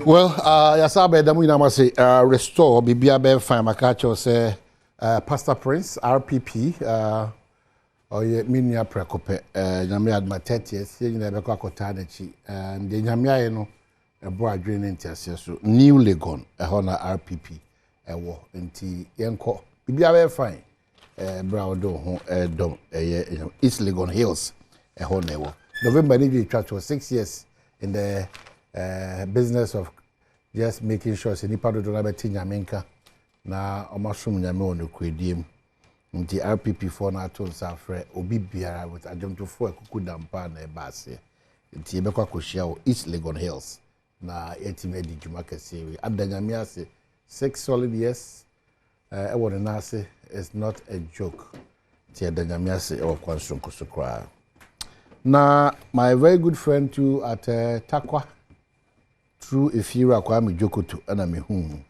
Well, yasabe damu ina say restore bibia be fine makacho say Pastor Prince RPP oye minia prekope nyame adma 30 years ye nyina be kwa kota na chi and the nyame aye no ebo adwene ntiase so New Legon na RPP ewo nti yenko bibia be fine browdo ho Adom East Legon Hills na ewo November ni church was 6 years in the business of just making sure say nipa do na beti nyamenka na omasum nyame ono krediem nti RPP4 na to nsafre obi biara with adwomtofo akuku dampa na ebase nti ebekwa koshia o East Legon Hills na etime di juma kese we adanyame ase 6 solid years ewo na ase is not a joke ti adanyame ase ewo kwansonko so kra na my very good friend too at Takwa through Ifira Kwame Jokoto and I'm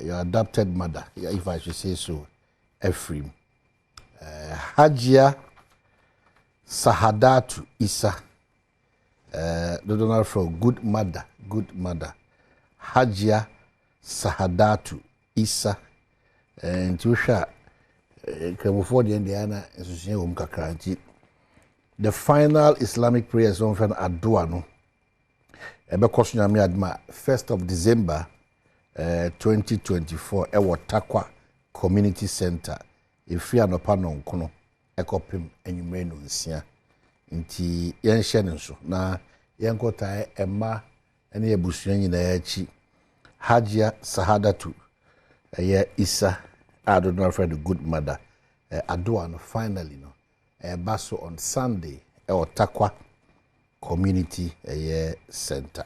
your adopted mother, if I should say so, Ephraim. Hajia Sahadatu Isa. Donald from good mother. Hajia Sahadatu Isa. And Tusha Kramofodi and Diana and Kakranji. The final Islamic prayer zone from Adwano. Ebe kosunya mi adma 1st of December 2024 ewo Takwa Community Center efi anopa no nkono ekopim enyumre no nsia nti yenhye ne nso na yenkota ema ene ebusuan nyina yachi Hajia Sahadatu Isa Adonai for the good mother Adoa no finally no baso on Sunday ewo Takwa Community Center.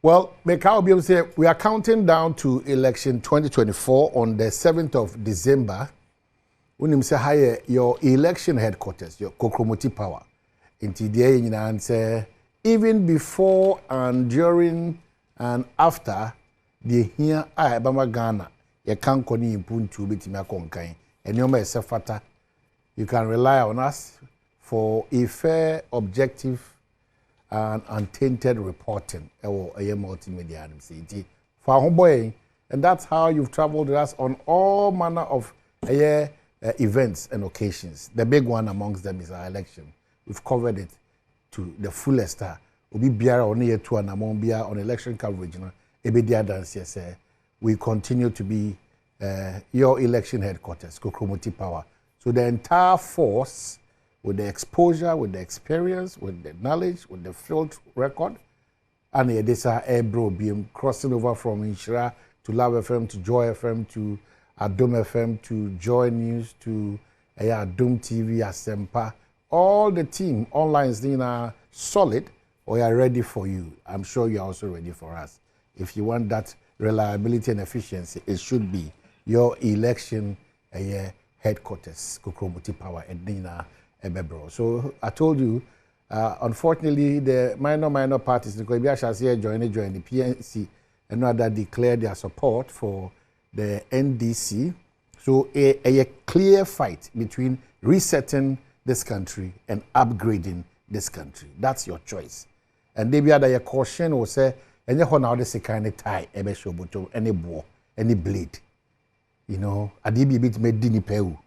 Well, Mekao say we are counting down to election 2024 on the 7th of December. Unim say higher your election headquarters, your Kokromoti power. In TDA and say even before and during and after the here Bama Ghana, you can't koni impuntu bitima konkai. And you may sefata. You can rely on us for a fair, objective, and untainted reporting. Multimedia for homeboy, and that's how you've traveled with us on all manner of events and occasions. The big one amongst them is our election. We've covered it to the fullest. Obi biara on year 2 and among biara on election coverage. We continue to be your election headquarters, Kokromoti Power. So the entire force, with the exposure, with the experience, with the knowledge, with the field record, and Edesa Ebro being crossing over from Inshira to Love FM to Joy FM to Adom FM to Joy News to Adom TV, Asempa, all the team online is solid. We are ready for you. I'm sure you are also ready for us. If you want that reliability and efficiency, it should be your election headquarters, Kokromoti Power, Edina. So I told you, unfortunately, the minor parties, the join the PNC, and now that declared their support for the NDC. So a clear fight between resetting this country and upgrading this country. That's your choice. And they be other your caution will say, and you now this kind of tie, any bow, any blade. You know, I did be bit made dini peu.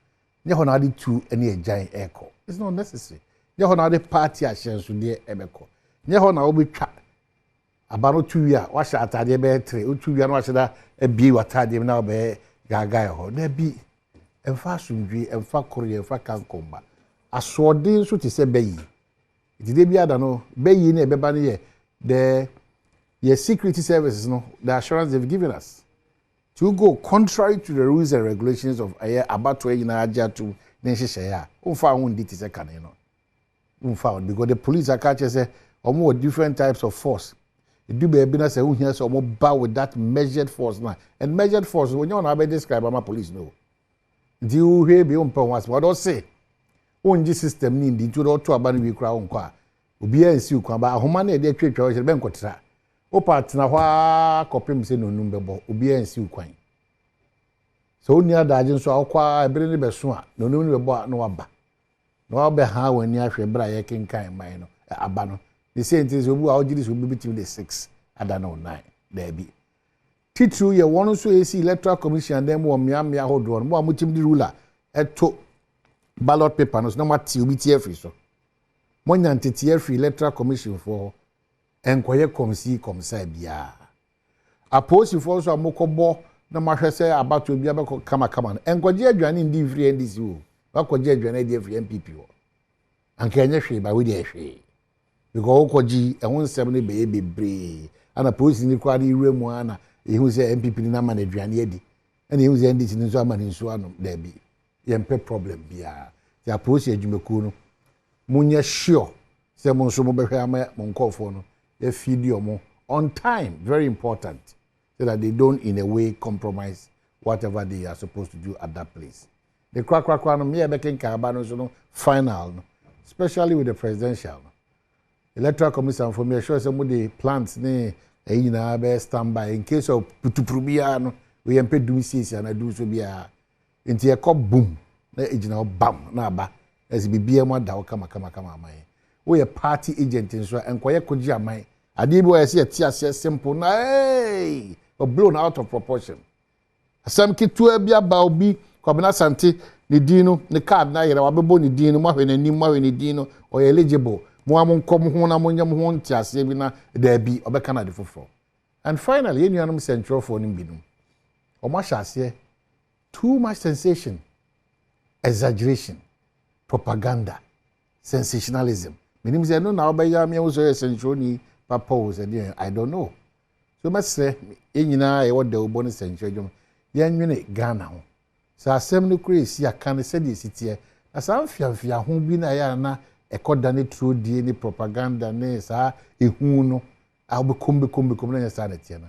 You now to any giant echo. It's not necessary. You know the party actions to the Ebeko. You know we chat about 2 years. Wash at the bed 3 2 years. Wash that a be what I did now be gaga ho. There be and fashion and far Korea and far can come back. I saw this to say bay. It did be I don't know bay in a bebani the security services no the assurance they've given us to go contrary to the rules and regulations of about to to Neshaya, found it is a cannon. Unfound because the police are catching say more different types of force. It do be a business who hears or more bow with that measured force now. And measured force, when you want to describe my police, no. Do you hear me on once? What do say? On this system, need to do to abandon we crown qua. Ubi and see you come back. Humane, they treat you as a banquet. O part now, copy say no number, Ubi and see you quine. So near the agent so kwa ebere be so a no no be no aba no aba ha wani ahwe bra ye kenkan man no aba no the same things obu a ogiri so be between the 6 adano 9 there be titru ye won so AC electoral commission and them wo mia hodo no mo mutim di ruler eto ballot paper no so na mati obi tie free so mo nyantete free electoral commission for enkoye komisa bia aposi for so amokobo na mahwese abato bia be kama enkoje adwane ndi free ndisi wo akoje adwane di free MPP wo anka enye hwe ba we di hwe because okoji ehun sem ne be bebre ana polisi ni kwa di remu ana ehun se MPP ni na ma na adwane adi ana ehun se ndisi ni so ama ni nso ano da bi yempe problem bia ya polisi adwumaku no munye sure se mo nso mo behwe ama mo nkofo no e feed you on time, very important, so that they don't in a way compromise whatever they are supposed to do at that place. The crack no me making Carabano so final, especially with the presidential. Electoral Commission for me sure some of the plants ne be standby in case of putuprubia we am do see and I do so be a into a cop boom na ejina bam na ba as be BM da kama mai. We a party agent in so and kwaye koji amai adibo ese tia simple na hey or blown out of proportion asam kitu bia ba obi kwabena sante ne dino ne card na yere wabebo ne dino mahwe nanim mahwe ne dino o eligible mo amonkom ho na monyam ho ntiase bi na da bi obeka na de foforo. And finally yenuanum central for nim binum o ma hyase too much sensation, exaggeration, propaganda, sensationalism. Meaning say no na obeya me wo so central ni papa wo say I don't know. So much say enyina e wo da obo ni central dwom yenwene Ghana ho. Sa asem no kure si aka ne sedi sitie. Asa mfiamfia ho bi na ya na ekoda ne true die ni propaganda ne sa ehu no abekombekom na sa na tie na.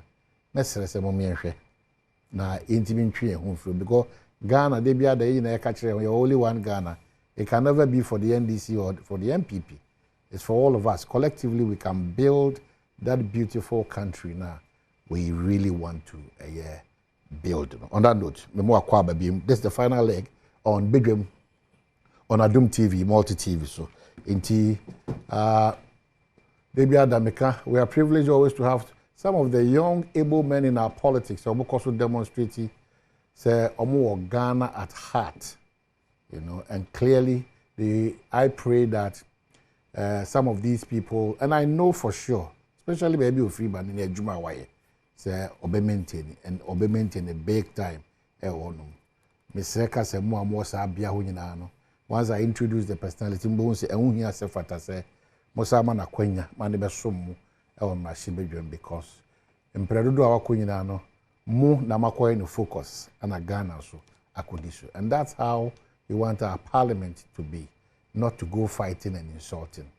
Mesere se mo menhwe na intimi ntwe ehu fro because Ghana de bia da yina e ka kire you only one Ghana. It can never be for the NDC or for the MPP. It's for all of us. Collectively, we can build that beautiful country now we really want to build. On that note, this is the final leg on Badwam, on Adom TV, multi-TV. So, Baby Adamika, we are privileged always to have some of the young, able men in our politics. So, also demonstrating, say, Ghana at heart. You know, and clearly, I pray that some of these people, and I know for sure, especially baby of Freeman in Ejuma Waye, say obe maintain a big time. Miss Reka say more sabia hunyana. Once I introduce the personality, mbo say ehun hia se fata say mosa ma na kwanya ma ne be som on my Badwam because empredodo awakunyina no mu na makoy no focus and a Ghana so akodiso. And that's how we want our parliament to be, not to go fighting and insulting.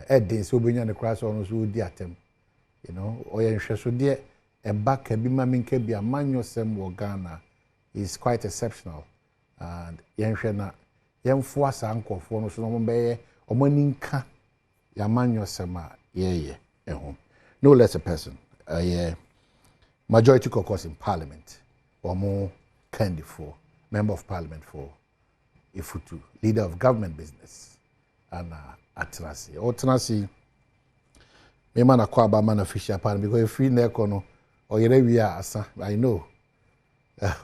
Edin so benya the cross on so di atem. You know, oyenhwe so de e back e bi ma menka bi amanyo sem wo Ghana is quite exceptional. And yenhwe na yemfo asa nkofo no so no be omaninka ya manyo sem a ye ehom. No less a person. Majority caucus in parliament or more candy for member of parliament for Ifutu, leader of government business, and Atrasi. Otrasi, me man a kwaba man official pan because if free nekono or we are asa, I know.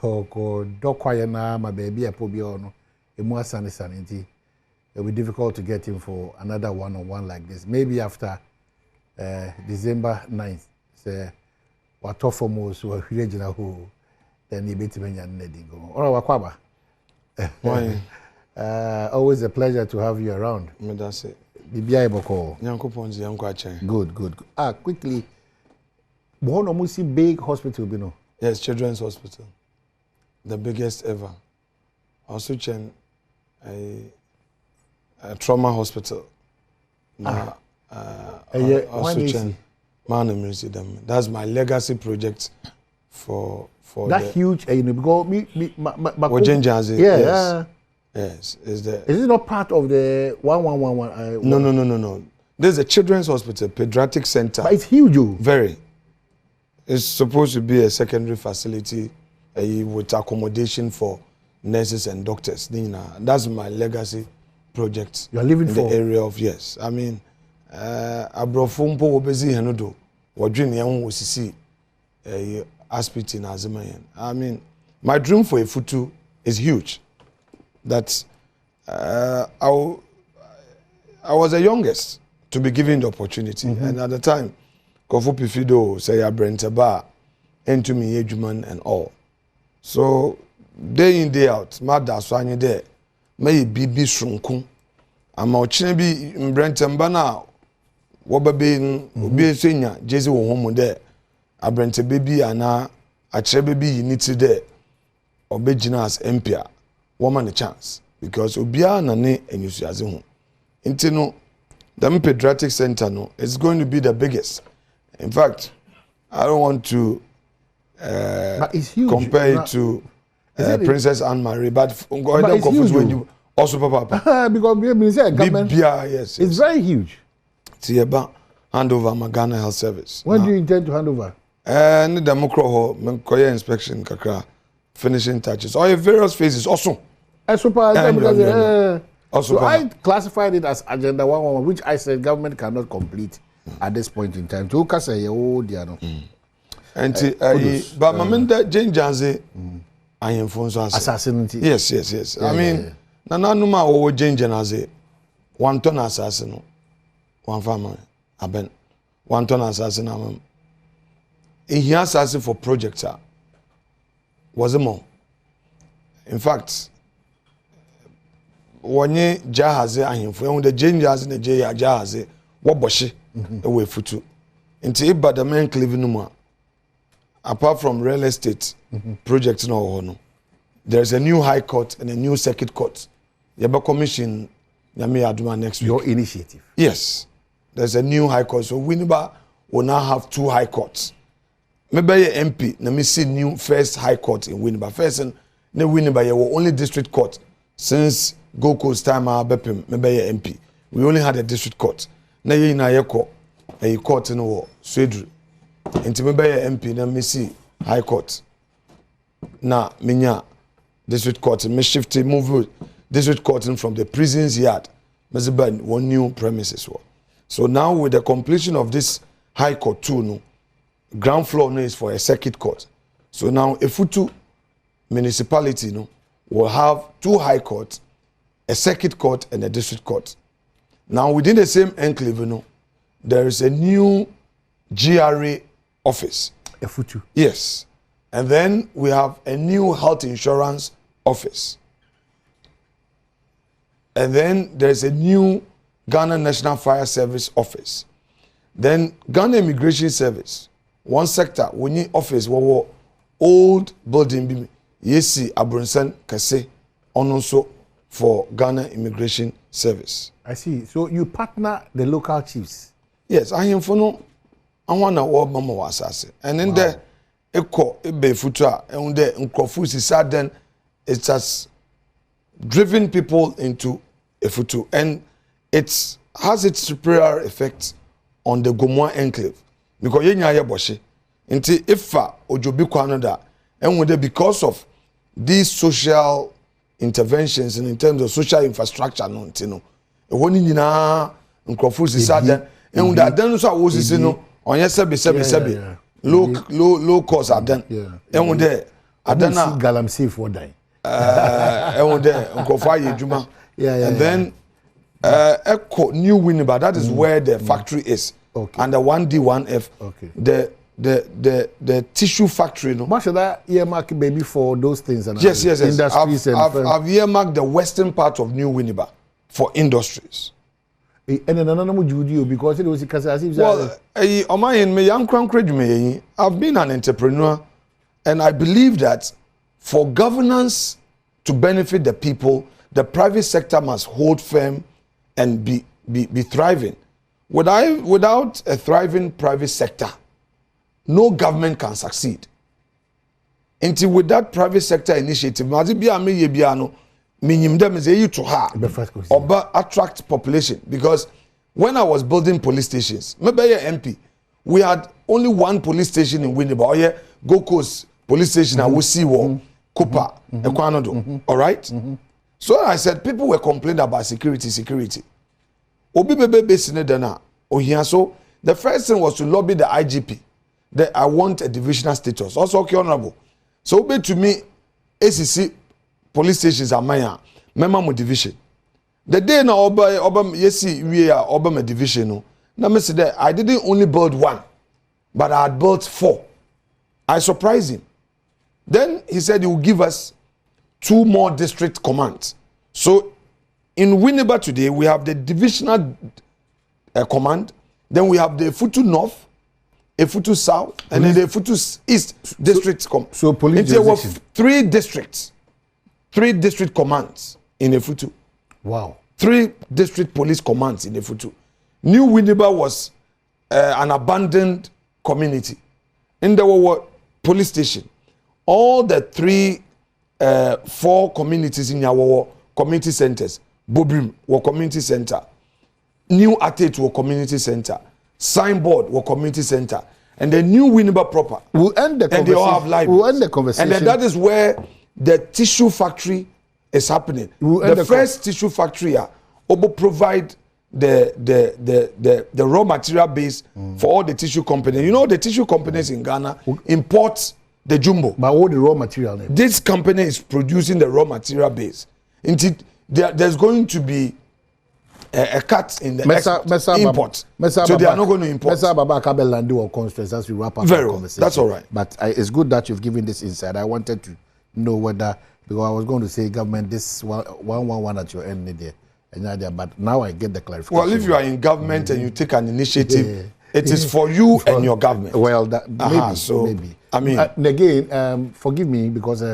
Oko dokwa na my baby a pobiono, a more sunny sanity. It will be difficult to get him for another one-on-one like this. Maybe after December 9th, say what offer most were regional who then he beat me and Neddy go. Or wakwaba. Why? Always a pleasure to have you around. That's it. Good. Quickly. Bohono Musi big hospital, you know. Yes, Children's Hospital. The biggest ever. Also, a trauma hospital. That's my legacy project for that huge, you know, because Yes. Is it not part of the 1111? No. There's a children's hospital, pediatric center. But it's huge, Very. It's supposed to be a secondary facility with accommodation for nurses and doctors. That's my legacy project. You're living in for the area of yes. I mean, Abrofumpo obezi henodo. wadwin yan wo sisi aspect in Azimayan. I mean, my dream for a futu is huge. That I was the youngest to be given the opportunity, and at the time, Kofu Pifido say Brentaba, into me Ejuman and all. So day in day out, Mada Swanya there, may be shrunkum. I'm out Chinebi in Brentamba now. Wababe be senior, Jesse will home there. A Brenta baby and a baby you need to there. Obejinas Empia, woman a chance. Because Obia Nane and you see as a home. Intino, the Pediatric Center no, it's going to be the biggest. In fact, I don't want to but it's huge. Compare it to Princess Anne-Marie, but go ahead and confuse when you also papa. Because we say government, yes, it's very huge. Tieba hand over my Ghana Health Service. When do you intend to hand over? Need the Mokro inspection kakra finishing touches. Or various phases also. So I classified it as agenda 111, which I said government cannot complete at this point in time. To say oh dear no. And but Mamenda Jane Janze I am for assassinity. Yes. I mean Nana Numa or Jane Janaze 1 ton assassin. One farmer aben 1 ton assassin he assassin for projector was a more. In fact, wanye jahaze ahemfo ehun de jenjaze na je ya jahaze wo bohye ewe futu nti Badwam enclave no mu apart from real estate project no no there's a new high court and a new circuit court yeba commission nyame aduma next week. Your initiative? Yes, there's a new high court, so Winneba will now have 2 high courts. Maybe a MP na me see new first high court in Winneba first and ne Winneba ye only district court since Gold Coast time bepem maybe a MP. We only had a district court. Na ye na ye a court in war Swedru. Inti maybe a MP na me see high court. Na minya district court me shift move district court from the prisons yard. Meziban one new premises. So now with the completion of this high court too, no, ground floor no is for a circuit court. So now a Futu municipality no will have 2 high courts, a circuit court and a district court. Now within the same enclave, no, there is a new GRA office. A Futu. Yes. And then we have a new health insurance office. And then there's a new Ghana National Fire Service office. Then Ghana Immigration Service, one sector, we need office, we old building, yesi Abronsan Kase, also for Ghana Immigration Service. I see. So you partner the local chiefs? Yes, I am for no, I want to work mama was and then there, Eko, Ebe Futra, and there, Nkrofusi Saden, it has driven people into a Futu, and it has its superior effect on the Gomoa enclave. Because yenya ya boshe, inti ifa ojobi kwanoda, and because of these social interventions and in terms of social infrastructure, no, ntino, ewoni nyina Nkrofusi Saden, and that then so was no, on yes sebi. Low cost are done. And there, Adana Galamsey for die. And there, Nkofai Juma. And then Echo New Winneba, that is where the factory is. Okay. And the 1D, 1F. Okay. The tissue factory, no. Much of that earmark baby for those things and yes. Industries I've earmarked the western part of New Winneba for industries. And then another Judio because it was well, I've been an entrepreneur, and I believe that for governance to benefit the people, the private sector must hold firm and be thriving. Without a thriving private sector, no government can succeed. Until with that private sector initiative, to attract population. Because when I was building police stations, maybe MP, we had only 1 police station in Winneba. Gold Coast police station, I will see Kupa, Ekwanodo. All right? So I said, people were complaining about security. Obi bebe sine dana. So The first thing was to lobby the IGP that I want a divisional status. Also, okay, honorable. So, be to me, ACC police stations are mine. Memo division. The day now, we are Obama division. No, now me say that I didn't only build one, but I had built 4. I surprised him. Then he said he will give us 2 more district commands. So in Winneba today, we have the divisional command, then we have the Efutu North, Efutu South, and then the Efutu East district. So police there were 3 districts, 3 district commands in Efutu. Wow. 3 district police commands in Efutu. New Winneba was an abandoned community. And there were police station. All the 4 communities in our community centers. Bobrim were community center. New Atate were community center. Signboard were community center. And the new Winneba proper. We'll end the conversation. And they all have libraries. We'll end the conversation. And then that is where the tissue factory is happening. The first tissue factory will provide the raw material base for all the tissue companies. You know the tissue companies in Ghana import the jumbo. But what the raw material name? This company is producing the raw material base. Indeed, there's going to be a cut in the import. So they are not going to import. Mesa Baba Kabelandi or constraints as we wrap up Very the well. conversation. That's all right. But it's good that you've given this insight. I wanted to know whether, because I was going to say government, this 111 at your end there. But now I get the clarification. Well, if you are in government and you take an initiative, it is for you and your government. Well, maybe. I mean, and again, forgive me because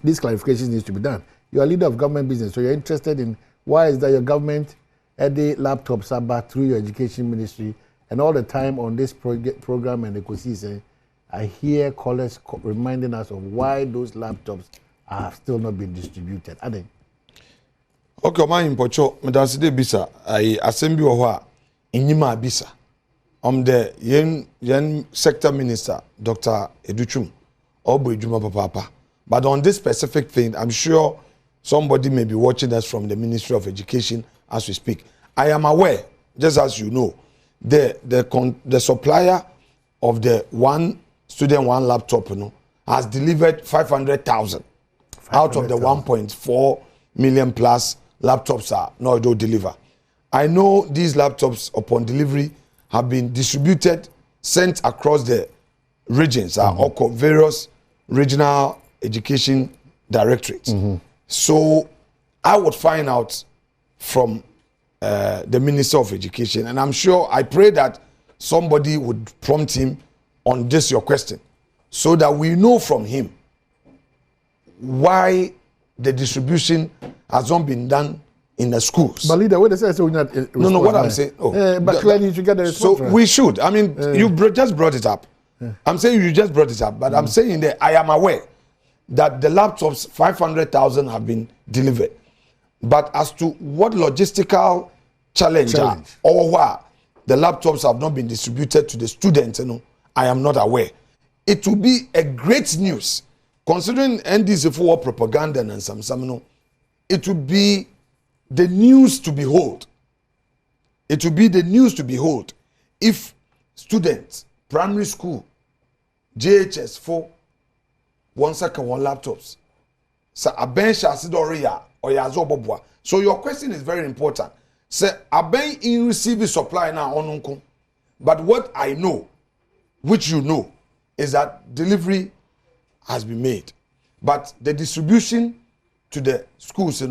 this clarification needs to be done. You are a leader of government business, so you're interested in why is that your government had the laptops about through your education ministry, and all the time on this program and the COSI, I hear callers reminding us of why those laptops have still not been distributed. Adom. Okay, my impocho, Madam Side Bisa, I assembly or Inyima Bisa. The yen sector minister, Dr. Educhum, Obo Ejuma Papa. But on this specific thing, I'm sure somebody may be watching us from the Ministry of Education as we speak. I am aware, just as you know, the supplier of the one student, one laptop, has delivered 500,000 out of the 1.4 million plus laptops are not deliver. I know these laptops upon delivery have been distributed, sent across the regions, or various regional education directorates. So I would find out from the Minister of Education, and I'm sure, I pray that somebody would prompt him on this your question, so that we know from him why the distribution has not been done in the schools. But leader, what they say, so no, what I'm saying. But clearly you should get the response. So we should. I mean, you just brought it up. I'm saying you just brought it up, but I'm saying that I am aware that the laptops, 500,000 have been delivered. But as to what logistical challenge. Or why the laptops have not been distributed to the students, I am not aware. It will be a great news, considering NDC for propaganda and some, it will be the news to behold. It will be the news to behold if students, primary school, JHS 4, 1 second, 1 laptops. So a bench or so your question is very important. Say aben in receive supply now on, but what I know, which you know, is that delivery has been made, but the distribution to the schools,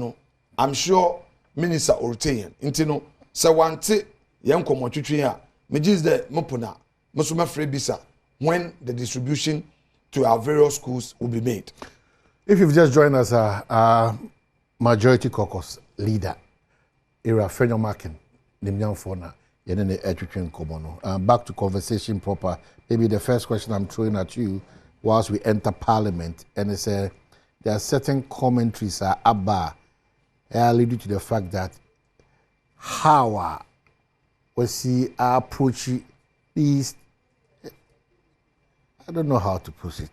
I'm sure Minister Ortean, say one te young comotutria, majis the mopuna, Musuma Frebisa, when the distribution to our various schools will be made. If you've just joined us, our majority caucus leader, Afenyo Markin, Nimyan Fona, Yenene Etwitwen Komono. Back to conversation proper. Maybe the first question I'm throwing at you, whilst we enter Parliament, and it's there are certain commentaries about leading to the fact that how we see our approach these, I don't know how to put it,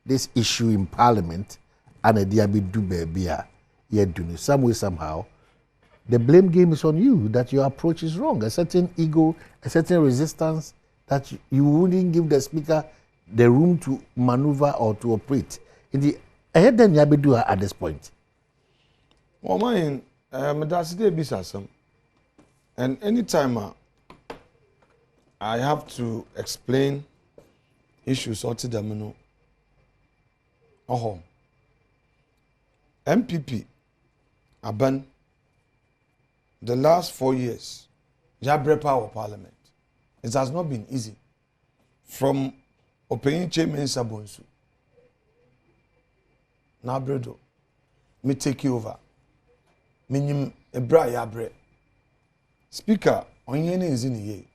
this issue in Parliament, and a diabi do baby doing some way somehow. The blame game is on you that your approach is wrong. A certain ego, a certain resistance that you wouldn't give the speaker the room to maneuver or to operate. In the ahead, then you do at this point. Well, mine, that's the business. And anytime I have to explain issues or to them, MPP, Aban, the last 4 years, Jabre Power Parliament. It has not been easy. From Opening Chairman Sabonsu, Nabredo, me take you over. Minim Ebra Yabre. Speaker, Onyene is in ye.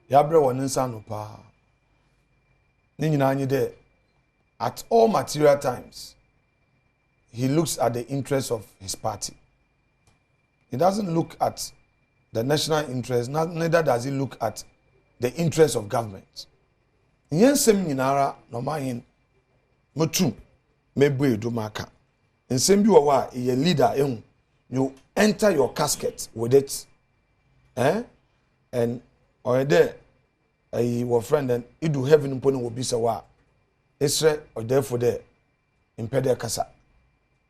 Yabre wanensa no pa. Ninyina anyi de. At all material times, he looks at the interests of his party. He doesn't look at the national interest, neither does he look at the interests of government. Yensem nyinara no mahin mutu mebu edumaka. Nsem bi wa ye leader ehun, you enter your casket with it. And or there your friend and you do heaven pony will be so wa. Esre or therefore there impede kasa.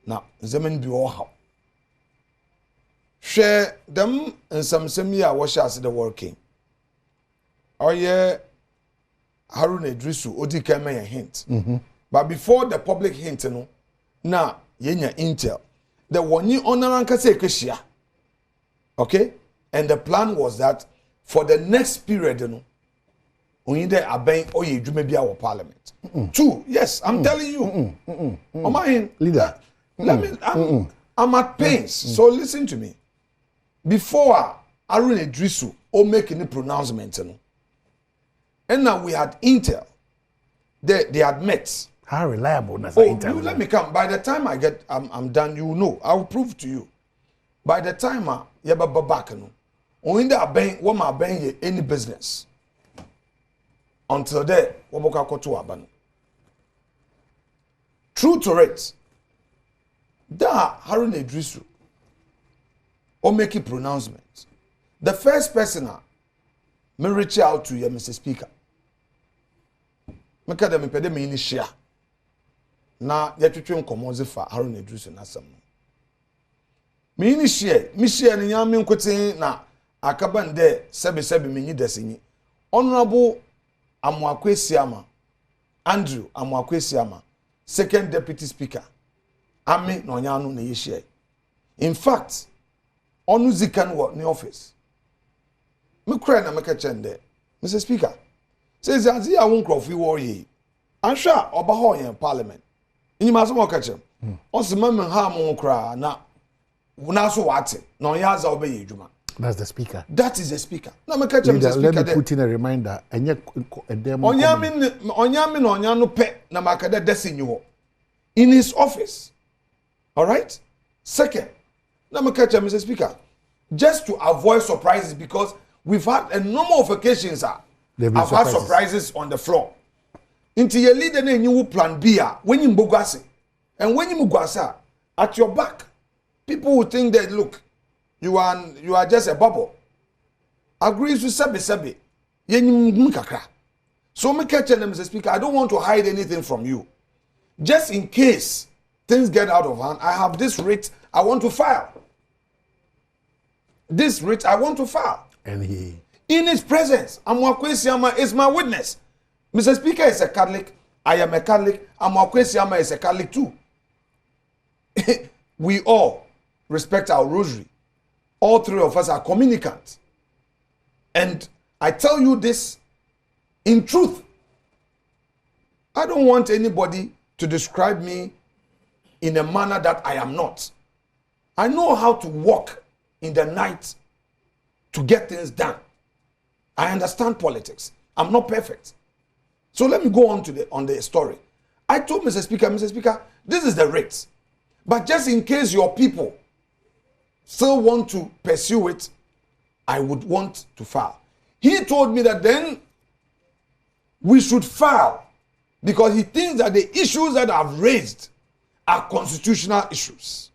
Now, zemen bi wo how. Share them and some year wash as the working. Oh yeah, Harun Idrisu odi keme a hint. But before the public hint, no, now yenya intel. The one you honor say keshia. Okay? And the plan was that for the next period, you know, we need a bank or you may be our parliament. Two, yes, I'm telling you. Leader. Let me I'm at pains. So listen to me. Before Harun Idrisu or make any pronouncement, you know, and now we had intel. They had met. How reliable is intel? You let me come. By the time I'm done, you will know. I will prove to you. By the time yeba back, no, only the bank, what my bank any business. Until there, waboka koto aban. True to it. Da Harun Idrisu or make a pronouncement. The first person me reach out to you, Mr. Speaker. Make them pede me ini share. Na yetwetwe nkomoze fa Harun Idrisu na sam. Me ini share, me share ni nyame nkotin na akaban de sebe me nyi desenyi. Honorable Amwakwesiama Andrew Amwakwesiama, second deputy speaker. Ame no nyanu na yeshare. In fact, onu zikan wo ni office. Me kra na make chende. Mr. Speaker, says azi ya won crofo wo yi. Ansha oba ho yen parliament. Inyima so mo ka chem. O se man ha mo kra na una so wate. Na oya za obe yedwuma. That's the speaker. That is the speaker. Na make chem the speaker. Let me put in a reminder. Enye demo. Onyame no onyanu pe na makade desinyi wo. In his office. All right? Second, let me catch Mr. Speaker. Just to avoid surprises, because we've had a number of occasions. I've had surprises on the floor. Into your leader, then you plan B. When you mbogase, and when you mugasa at your back, people will think that look, you are just a bubble. Agrees with sabi. So me catch Mr. Speaker. I don't want to hide anything from you. Just in case things get out of hand, I have this writ I want to file. This writ I want to file. And he, in his presence, Amwakwesiama is my witness. Mr. Speaker is a Catholic. I am a Catholic. Amwakwesiama is a Catholic too. We all respect our rosary. All three of us are communicants. And I tell you this in truth. I don't want anybody to describe me in a manner that I am not. I know how to walk in the night to get things done. I understand politics. I'm not perfect. So let me go on to the story. I told Mr. Speaker, this is the rate. But just in case your people still want to pursue it, I would want to file. He told me that then we should file because he thinks that the issues that I've raised are constitutional issues.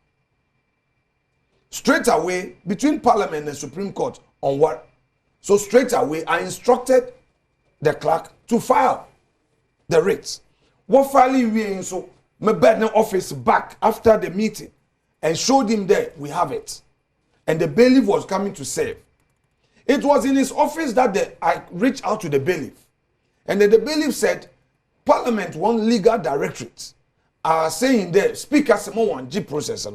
Straight away, between Parliament and Supreme Court, on what? So straight away, I instructed the clerk to file the writ. What filing we in so my bed office back after the meeting and showed him there we have it. And the bailiff was coming to serve. It was in his office that I reached out to the bailiff. And then the bailiff said, Parliament want legal directorates are saying there, Speaker Simon G process.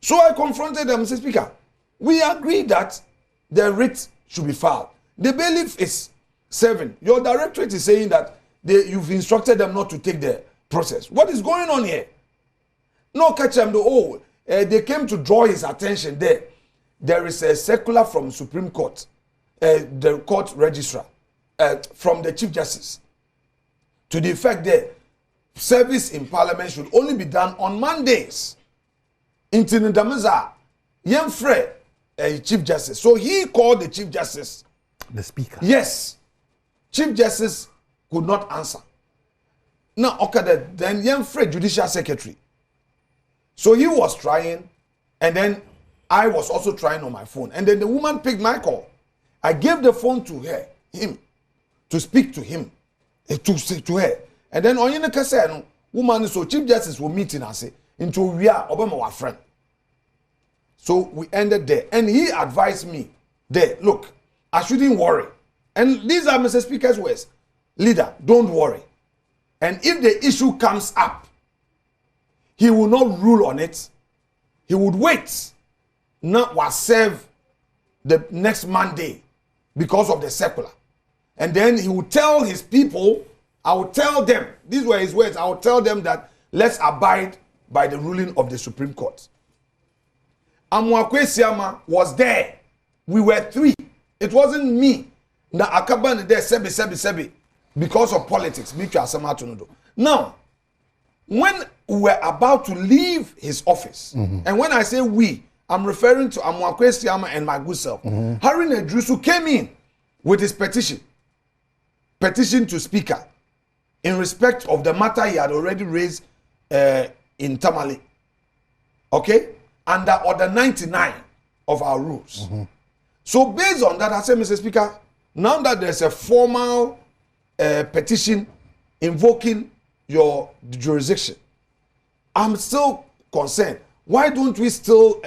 So I confronted them and said, Speaker, we agree that the writ should be filed. The bailiff is serving. Your directorate is saying that you've instructed them not to take the process. What is going on here? No, catch them. They came to draw his attention there. There is a circular from Supreme Court, the court registrar, from the Chief Justice, to the effect that service in Parliament should only be done on Mondays. Intinidamaza, Yemfre, Chief Justice. So he called the Chief Justice. The Speaker. Yes. Chief Justice could not answer. Now, okay, then Yemfre, Judicial Secretary. So he was trying, and then I was also trying on my phone. And then the woman picked my call. I gave the phone to him, to speak to him, to her. And then on the said, woman, so Chief Justice will meet in us into we are Obama our friend. So we ended there. And he advised me there, look, I shouldn't worry. And these are Mr. Speaker's words. Leader, don't worry. And if the issue comes up, he will not rule on it. He would wait. Not was serve the next Monday because of the circular. And then he would tell his people, I will tell them, these were his words, I will tell them that let's abide by the ruling of the Supreme Court. Amwakwe Siama was there. We were three. It wasn't me. Na akaban there sebi because of politics. Now, when we were about to leave his office, and when I say we, I'm referring to Amwakwe Siama and my good self. Harry Nedrusu came in with his petition to Speaker in respect of the matter he had already raised in Tamale. Okay? Under Order 99 of our rules. So based on that, I said, Mr. Speaker, now that there's a formal petition invoking your jurisdiction, I'm still concerned. Why don't we still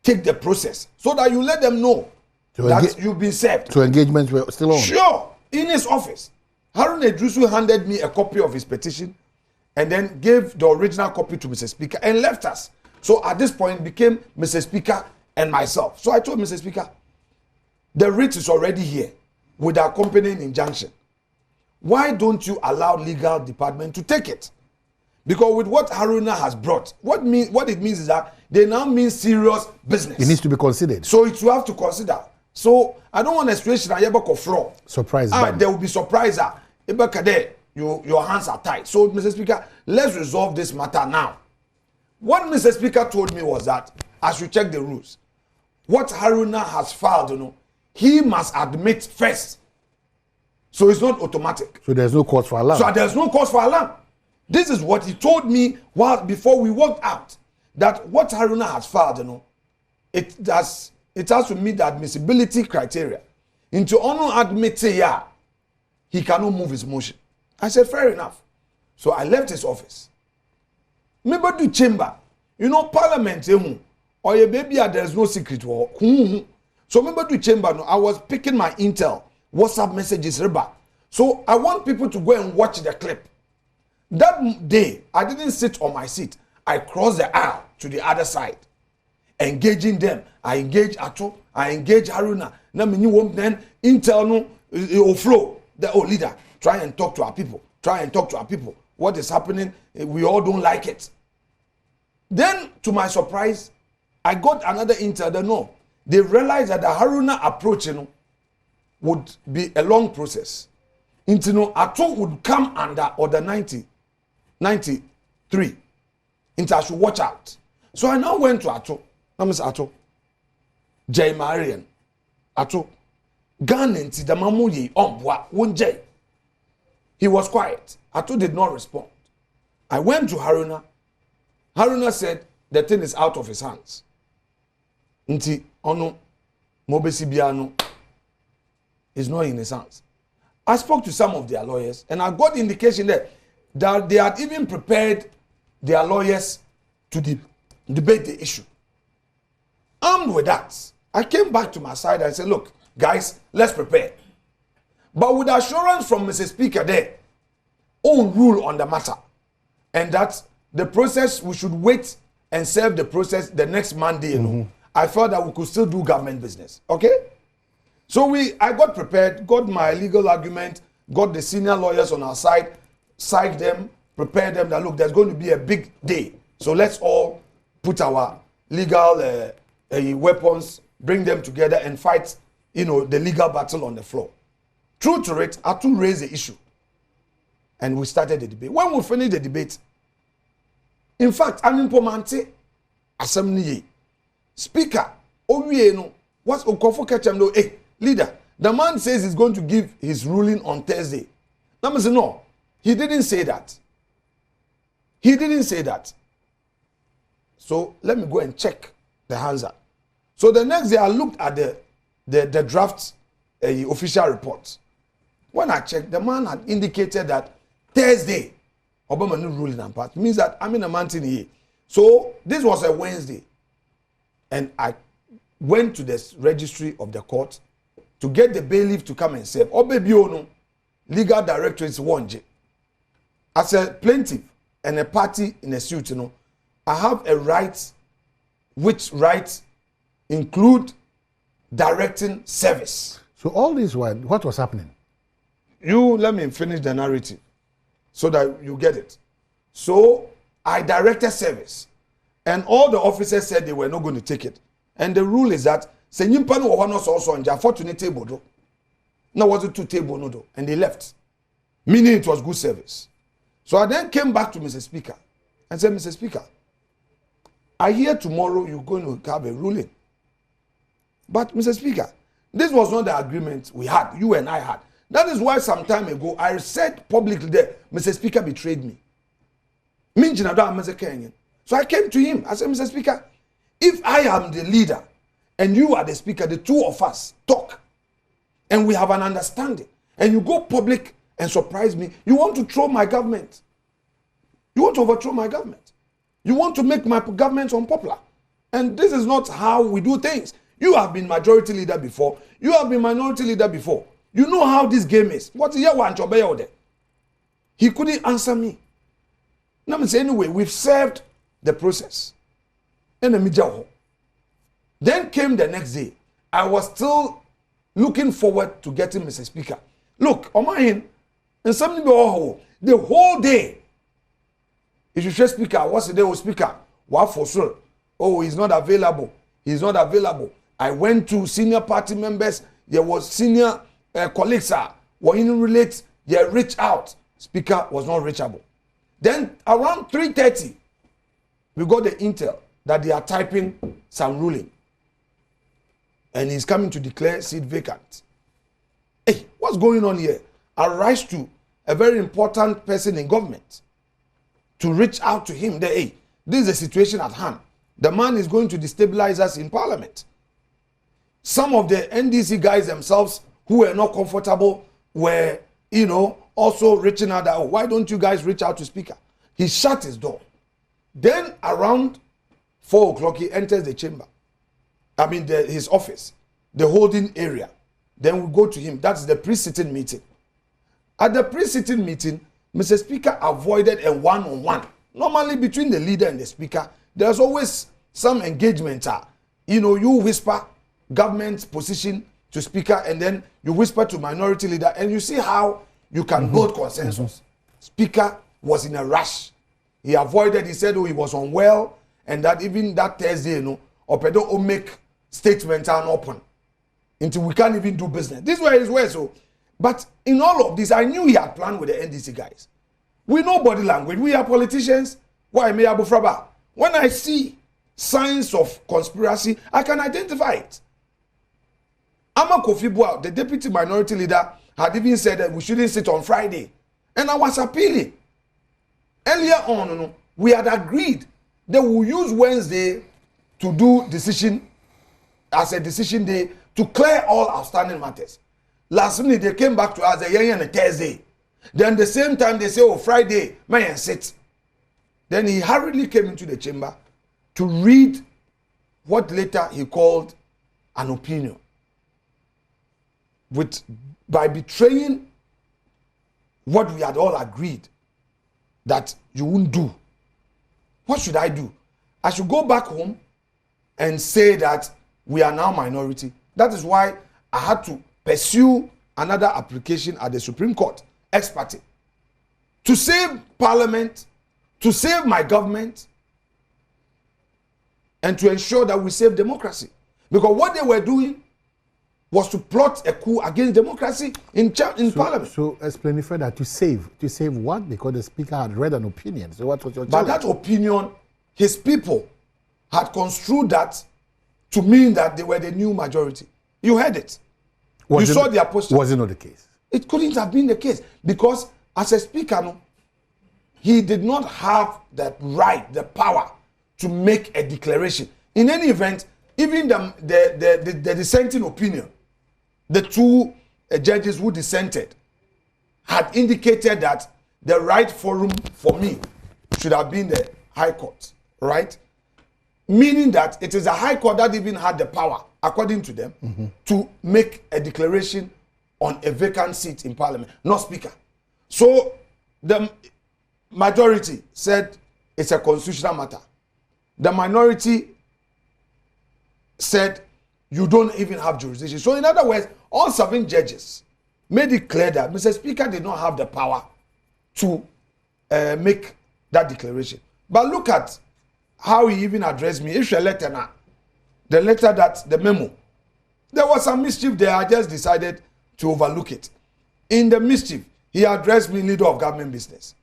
take the process so that you let them know that you've been served? So engagements were still on? Sure. In his office. Harun Edrusu handed me a copy of his petition and then gave the original copy to Mr. Speaker and left us. So at this point, it became Mr. Speaker and myself. So I told Mr. Speaker, the writ is already here with the accompanying injunction. Why don't you allow legal department to take it? Because with what Haruna has brought, what it means is that they now mean serious business. It needs to be considered. So you have to consider. So I don't want a situation where you fraud. Surprise. There will be surprise. Your hands are tied. So, Mr. Speaker, let's resolve this matter now. What Mr. Speaker told me was that I should check the rules. What Haruna has filed, he must admit first. So it's not automatic. So there's no cause for alarm. So there's no cause for alarm. This is what he told me before we walked out. That what Haruna has filed, it has to meet the admissibility criteria. Into honor admit, he cannot move his motion. I said, fair enough. So I left his office. Maybe do chamber. Parliament, or your baby, there's no secret war. So maybe do chamber. I was picking my intel, WhatsApp messages, so I want people to go and watch the clip. That day, I didn't sit on my seat. I crossed the aisle to the other side, engaging them. I engage Ato, I engage Haruna. Then intel flow. The leader, try and talk to our people. Try and talk to our people. What is happening? We all don't like it. Then, to my surprise, I got another intel. They realized that the Haruna approach, would be a long process. Ato would come under Order 93. I should watch out. So I now went to Ato. Ato. Jay Marian. Ato. He was quiet. Ato did not respond. I went to Haruna. Haruna said the thing is out of his hands. Nti ono mobesi biano is not in his hands. I spoke to some of their lawyers and I got indication that they had even prepared their lawyers to debate the issue. Armed with that, I came back to my side and said, look, guys, let's prepare. But with assurance from Mr. Speaker there, own rule on the matter. And that the process, we should wait and serve the process the next Monday. You know, I felt that we could still do government business. Okay? So I got prepared, got my legal argument, got the senior lawyers on our side, psyched them, prepared them that, look, there's going to be a big day. So let's all put our legal weapons, bring them together and fight, the legal battle on the floor. True to it, I too raised the issue. And we started the debate. When we finished the debate, in fact, I'm implementing assembly. Speaker, what's Okofo Kechem no? Hey, leader, the man says he's going to give his ruling on Thursday. Now, I say, no, he didn't say that. He didn't say that. So let me go and check the answer. So the next day, I looked at the draft official report. When I checked, the man had indicated that Thursday, Obama new ruling and part means that I'm in a mountain here. So this was a Wednesday, and I went to the registry of the court to get the bailiff to come and serve. Obebiono, legal director is 1J. As a plaintiff and a party in a suit, I have a right, which rights include directing service. So all this while, what was happening? You let me finish the narrative so that you get it. So I directed service, and all the officers said they were not going to take it. And the rule is that Senyimpan wa no so on ja fortunate table do. No was it 2 table no do, and they left. Meaning it was good service. So I then came back to Mr. Speaker and said, Mr. Speaker, I hear tomorrow you're going to have a ruling. But Mr. Speaker, this was not the agreement we had, you and I had. That is why some time ago I said publicly that Mr. Speaker betrayed me. So I came to him. I said, Mr. Speaker, if I am the leader and you are the speaker, the two of us talk and we have an understanding, and you go public and surprise me, you want to throw my government. You want to overthrow my government. You want to make my government unpopular. And this is not how we do things. You have been majority leader before. You have been minority leader before. You know how this game is. What is your there? He couldn't answer me. Now I'm saying, anyway, we've served the process. And then came the next day. I was still looking forward to getting Mr. Speaker. Look, on my end, and something the whole day. If you say speaker, what's the day of speaker? What for sure? Oh, he's not available. He's not available. I went to senior party members. There was senior colleagues were in relate. They reached out. Speaker was not reachable. Then around 3:30, we got the intel that they are typing some ruling. And he's coming to declare seat vacant. Hey, what's going on here? I rise to a very important person in government to reach out to him. That, hey, this is a situation at hand. The man is going to destabilize us in parliament. Some of the NDC guys themselves who were not comfortable were, also reaching out that, oh, why don't you guys reach out to speaker? He shut his door. Then around 4 o'clock, he enters the chamber. His office, the holding area. Then we go to him. That's the pre-sitting meeting. At the pre-sitting meeting, Mr. Speaker avoided a one-on-one. Normally between the leader and the speaker, there's always some engagement. You whisper government position to speaker, and then you whisper to minority leader, and you see how you can build consensus. Speaker was in a rush. He avoided, he said, he was unwell, and that even that Thursday, Opedo will make statements and open until we can't even do business. This way is where so. But in all of this, I knew he had planned with the NDC guys. We know body language. We are politicians. Why me Abu Fraba? When I see signs of conspiracy, I can identify it. Ama Kofi Boa, the deputy minority leader, had even said that we shouldn't sit on Friday. And I was appealing. Earlier on, we had agreed that we'll use Wednesday to do decision as a decision day to clear all outstanding matters. Last minute they came back to us on a Thursday. Then the same time they say, oh, Friday, man, sit. Then he hurriedly came into the chamber to read what later he called an opinion. By betraying what we had all agreed that you wouldn't do. What should I do? I should go back home and say that we are now minority. That is why I had to pursue another application at the Supreme Court, ex parte, to save Parliament, to save my government, and to ensure that we save democracy. Because what they were doing was to plot a coup against democracy in Parliament. So explain further, to save what? Because the speaker had read an opinion. So what was your challenge? But that opinion, his people had construed that to mean that they were the new majority. You heard it. You saw their poster. Was it not the case? It couldn't have been the case because as a speaker, he did not have the right, the power to make a declaration. In any event, even the dissenting opinion, the two judges who dissented had indicated that the right forum for me should have been the High Court, right? Meaning that it is the High Court that even had the power, according to them, to make a declaration on a vacant seat in Parliament, not Speaker. So the majority said it's a constitutional matter. The minority said you don't even have jurisdiction. So in other words, all 7 judges made it clear that Mr. Speaker did not have the power to make that declaration. But look at how he even addressed me. If your letter now, the letter that the memo, there was some mischief there. I just decided to overlook it. In the mischief, he addressed me leader of government business.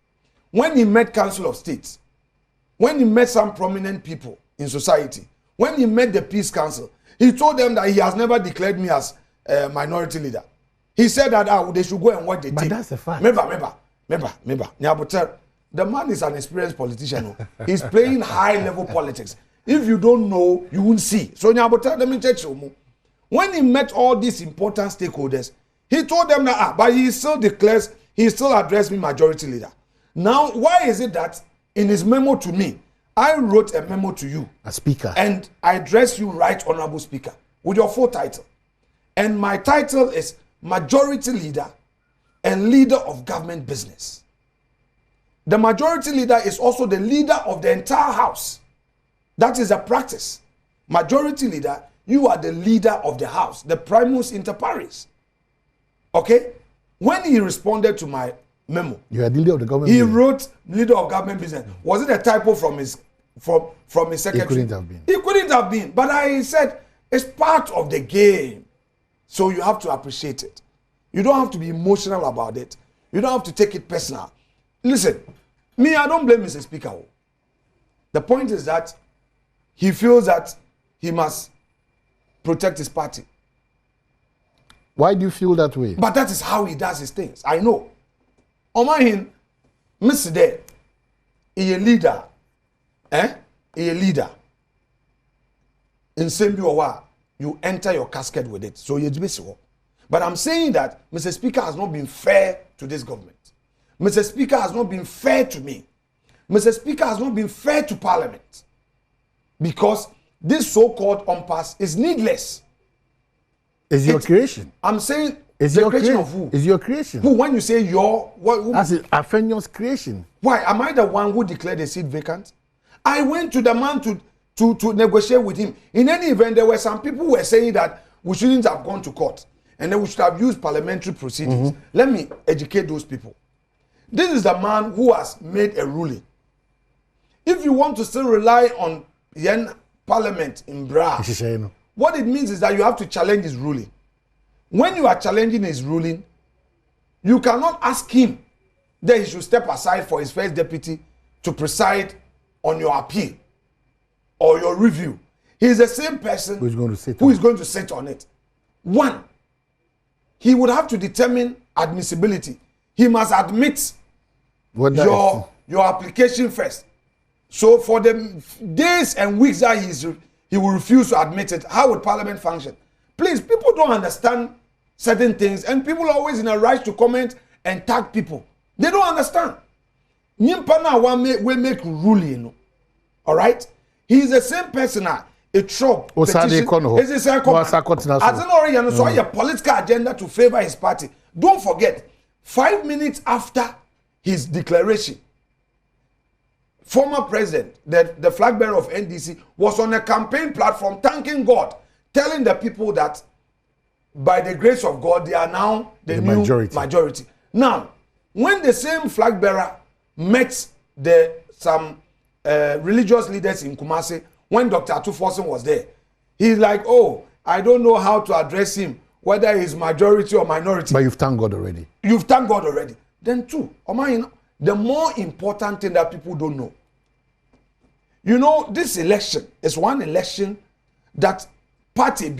When he met Council of States, when he met some prominent people in society, when he met the Peace Council, he told them that he has never declared me as a minority leader. He said that they should go and what they but take. But that's a fact. Remember. The man is an experienced politician. He's playing high-level politics. If you don't know, you won't see. So let me tell you. When he met all these important stakeholders, he told them that, but he still declares, he still addressed me majority leader. Now, why is it that in his memo to me, I wrote a memo to you, a speaker, and I addressed you right, Honorable Speaker, with your full title. And my title is Majority Leader and Leader of Government Business. The majority leader is also the leader of the entire house. That is a practice. Majority leader, you are the leader of the house, the primus inter pares. Okay? When he responded to my memo, you are the leader of the government. He wrote leader of government business. Was it a typo from his secretary? It couldn't have been. It couldn't have been. But I said it's part of the game, so you have to appreciate it. You don't have to be emotional about it. You don't have to take it personal. Listen, me, I don't blame Mr. Speaker. The point is that he feels that he must protect his party. Why do you feel that way? But that is how he does his things. I know. On my hand, Mr. Day, he a leader. He a leader. In Sembiwa, you enter your casket with it. So you're busy. But I'm saying that Mr. Speaker has not been fair to this government. Mr. Speaker has not been fair to me. Mr. Speaker has not been fair to Parliament. Because this so-called impasse is needless. It's your creation. I'm saying it's the your creation of who? It's your creation. Who? When you say your, what? That's Afenyo's creation. Why? Am I the one who declared the seat vacant? I went to the man to negotiate with him. In any event, there were some people who were saying that we shouldn't have gone to court and then we should have used parliamentary proceedings. Let me educate those people. This is the man who has made a ruling. If you want to still rely on Yen Parliament in Bra, what it means is that you have to challenge his ruling. When you are challenging his ruling, you cannot ask him that he should step aside for his first deputy to preside on your appeal or your review. He is the same person who is going to sit on it. One, he would have to determine admissibility. He must admit your application first. So for the days and weeks that he will refuse to admit it, how would Parliament function? Please, people don't understand certain things, and people are always in a rush to comment and tag people. They don't understand. Nimpana we make ruling. All right? He is the same person a Trump petition. Is the same as an already so a political agenda to favor his party. Don't forget, 5 minutes after his declaration, former president, the flag bearer of NDC, was on a campaign platform thanking God, telling the people that by the grace of God, they are now the new majority. Now, when the same flag bearer met some religious leaders in Kumasi, when Dr. Atufosin was there, he's like, oh, I don't know how to address him, whether he's majority or minority. But you've thanked God already. You've thanked God already. Then two, the more important thing that people don't know. You know, this election is one election that parties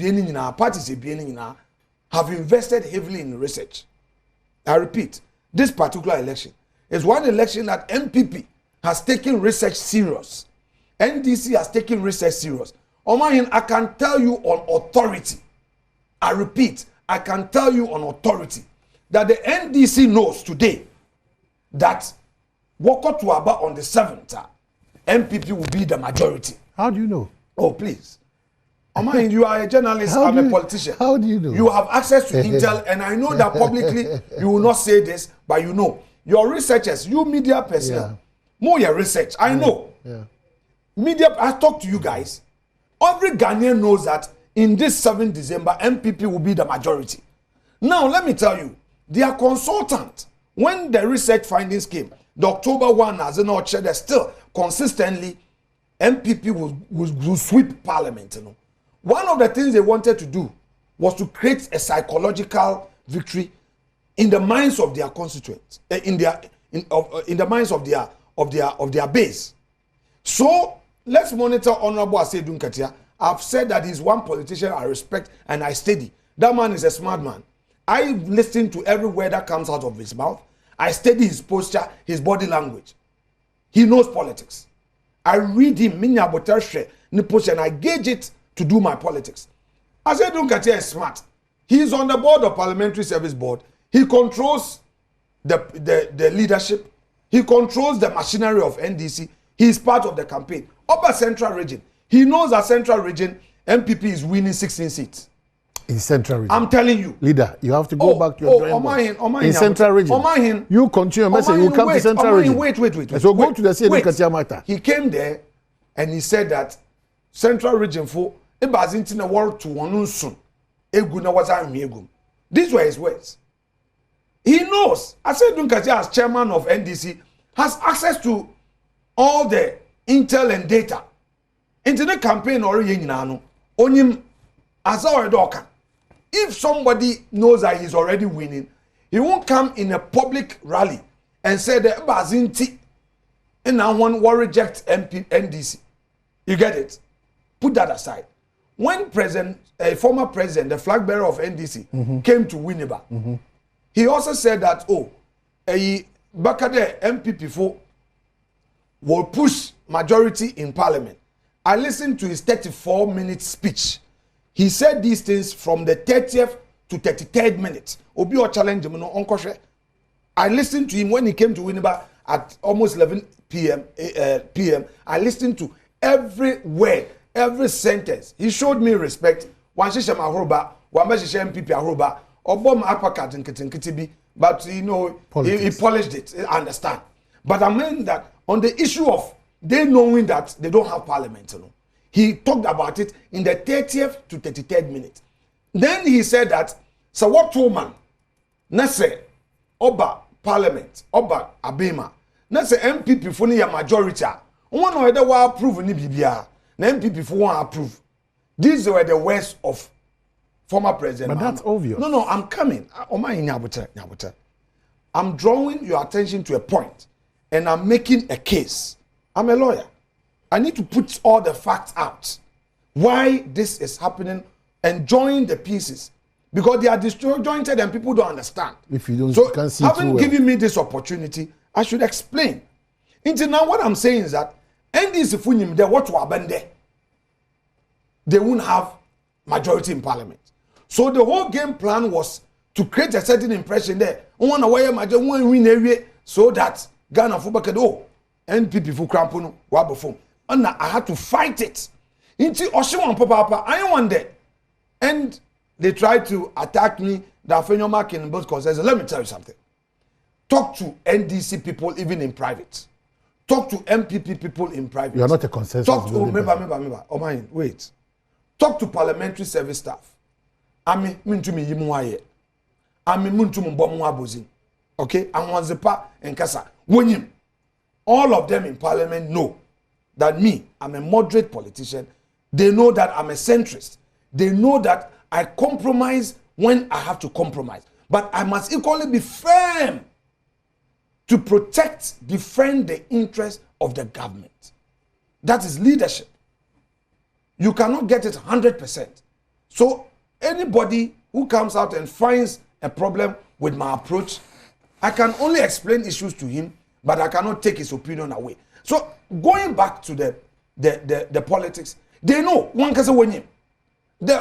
have invested heavily in research. I repeat, this particular election is one election that MPP has taken research serious. NDC has taken research serious. I can tell you on authority, I repeat, I can tell you on authority that the NDC knows today that Woko Tuaba on the 7th, MPP will be the majority. How do you know? Oh, please. You are a journalist, I'm a politician. How do you know? You have access to intel, and I know that publicly you will not say this, but you know. Your researchers, you media personnel, more your research. I know. Yeah. Media, I talk to you guys. Every Ghanaian knows that in this 7th December, MPP will be the majority. Now, let me tell you, their consultant, when the research findings came, the October 1, as an orchard, still consistently, MPP will sweep parliament. You know. One of the things they wanted to do was to create a psychological victory in the minds of their constituents, in the minds of their base. So let's monitor Honorable Asedun Katia. I've said that he's one politician I respect and I study. That man is a smart man. I listen to every word that comes out of his mouth. I study his posture, his body language. He knows politics. I read him, and I gauge it to do my politics. Asedun Katia is smart. He's on the board of Parliamentary Service Board. He controls the leadership. He controls the machinery of NDC. He is part of the campaign. Upper Central Region. He knows that Central Region, MPP is winning 16 seats. In Central Region. I'm telling you. Leader, you have to go back to your drawing board. In Central Region. You continue. You come to Central Region. Wait. So go to the Asedun Katia matter. He came there and he said that Central Region for Ebazinti world to one soon. These were his words. He knows. Asedun Katia, as chairman of NDC, has access to all the intel and data. Internet campaign or onim azawedoka. If somebody knows that he's already winning, he won't come in a public rally and say that Bazinti and now one will reject NDC. You get it? Put that aside. When former president, the flag bearer of NDC, came to Winneba, he also said that, Bakade MPP4 will push majority in parliament. I listened to his 34-minute speech. He said these things from the 30th to 33rd minute. Obi or challenge him no onkoshe. I listened to him when he came to Winneba at almost 11 p.m. I listened to every word, every sentence. He showed me respect. One shisha mahoroba, one shisha MPP ahoroba, obom apakat nkitibi. But you know, he polished it. I understand. But I mean that on the issue of they knowing that they don't have parliament, you know, he talked about it in the 30th to 33rd minute. Then he said that, so what woman, Nase, Oba Parliament, Oba Abema, Nase MPP for a majority, one or other will approve ni Bibia, MPP for one approve. These were the words of former president. But that's obvious. No, I'm coming. I'm drawing your attention to a point, and I'm making a case. I'm a lawyer. I need to put all the facts out. Why this is happening and join the pieces. Because they are disjointed and people don't understand. If you don't, so you can't see having given me this opportunity, I should explain. Until now, what I'm saying is that NDC funyim there what to abandon. They won't have majority in parliament. So the whole game plan was to create a certain impression there. One away major one win area so that Ghana for back oh NPP for crampono wabofom. And I had to fight it. Into Oshiwan Papa, I want there. And they tried to attack me, the Afenyo Markin in both concerns. Let me tell you something. Talk to NDC people even in private. Talk to MPP people in private. You are not a consensus. Talk to remember. Oh my, wait. Talk to parliamentary service staff. Ami mintumi yimuaye. Ami muntumu bomu abozin. Okay? Anwanzepa and Kasa. Wenyim. All of them in parliament know that me, I'm a moderate politician. They know that I'm a centrist. They know that I compromise when I have to compromise. But I must equally be firm to protect, defend the interests of the government. That is leadership. You cannot get it 100%. So anybody who comes out and finds a problem with my approach, I can only explain issues to him, but I cannot take his opinion away. So going back to the politics, they know one can say when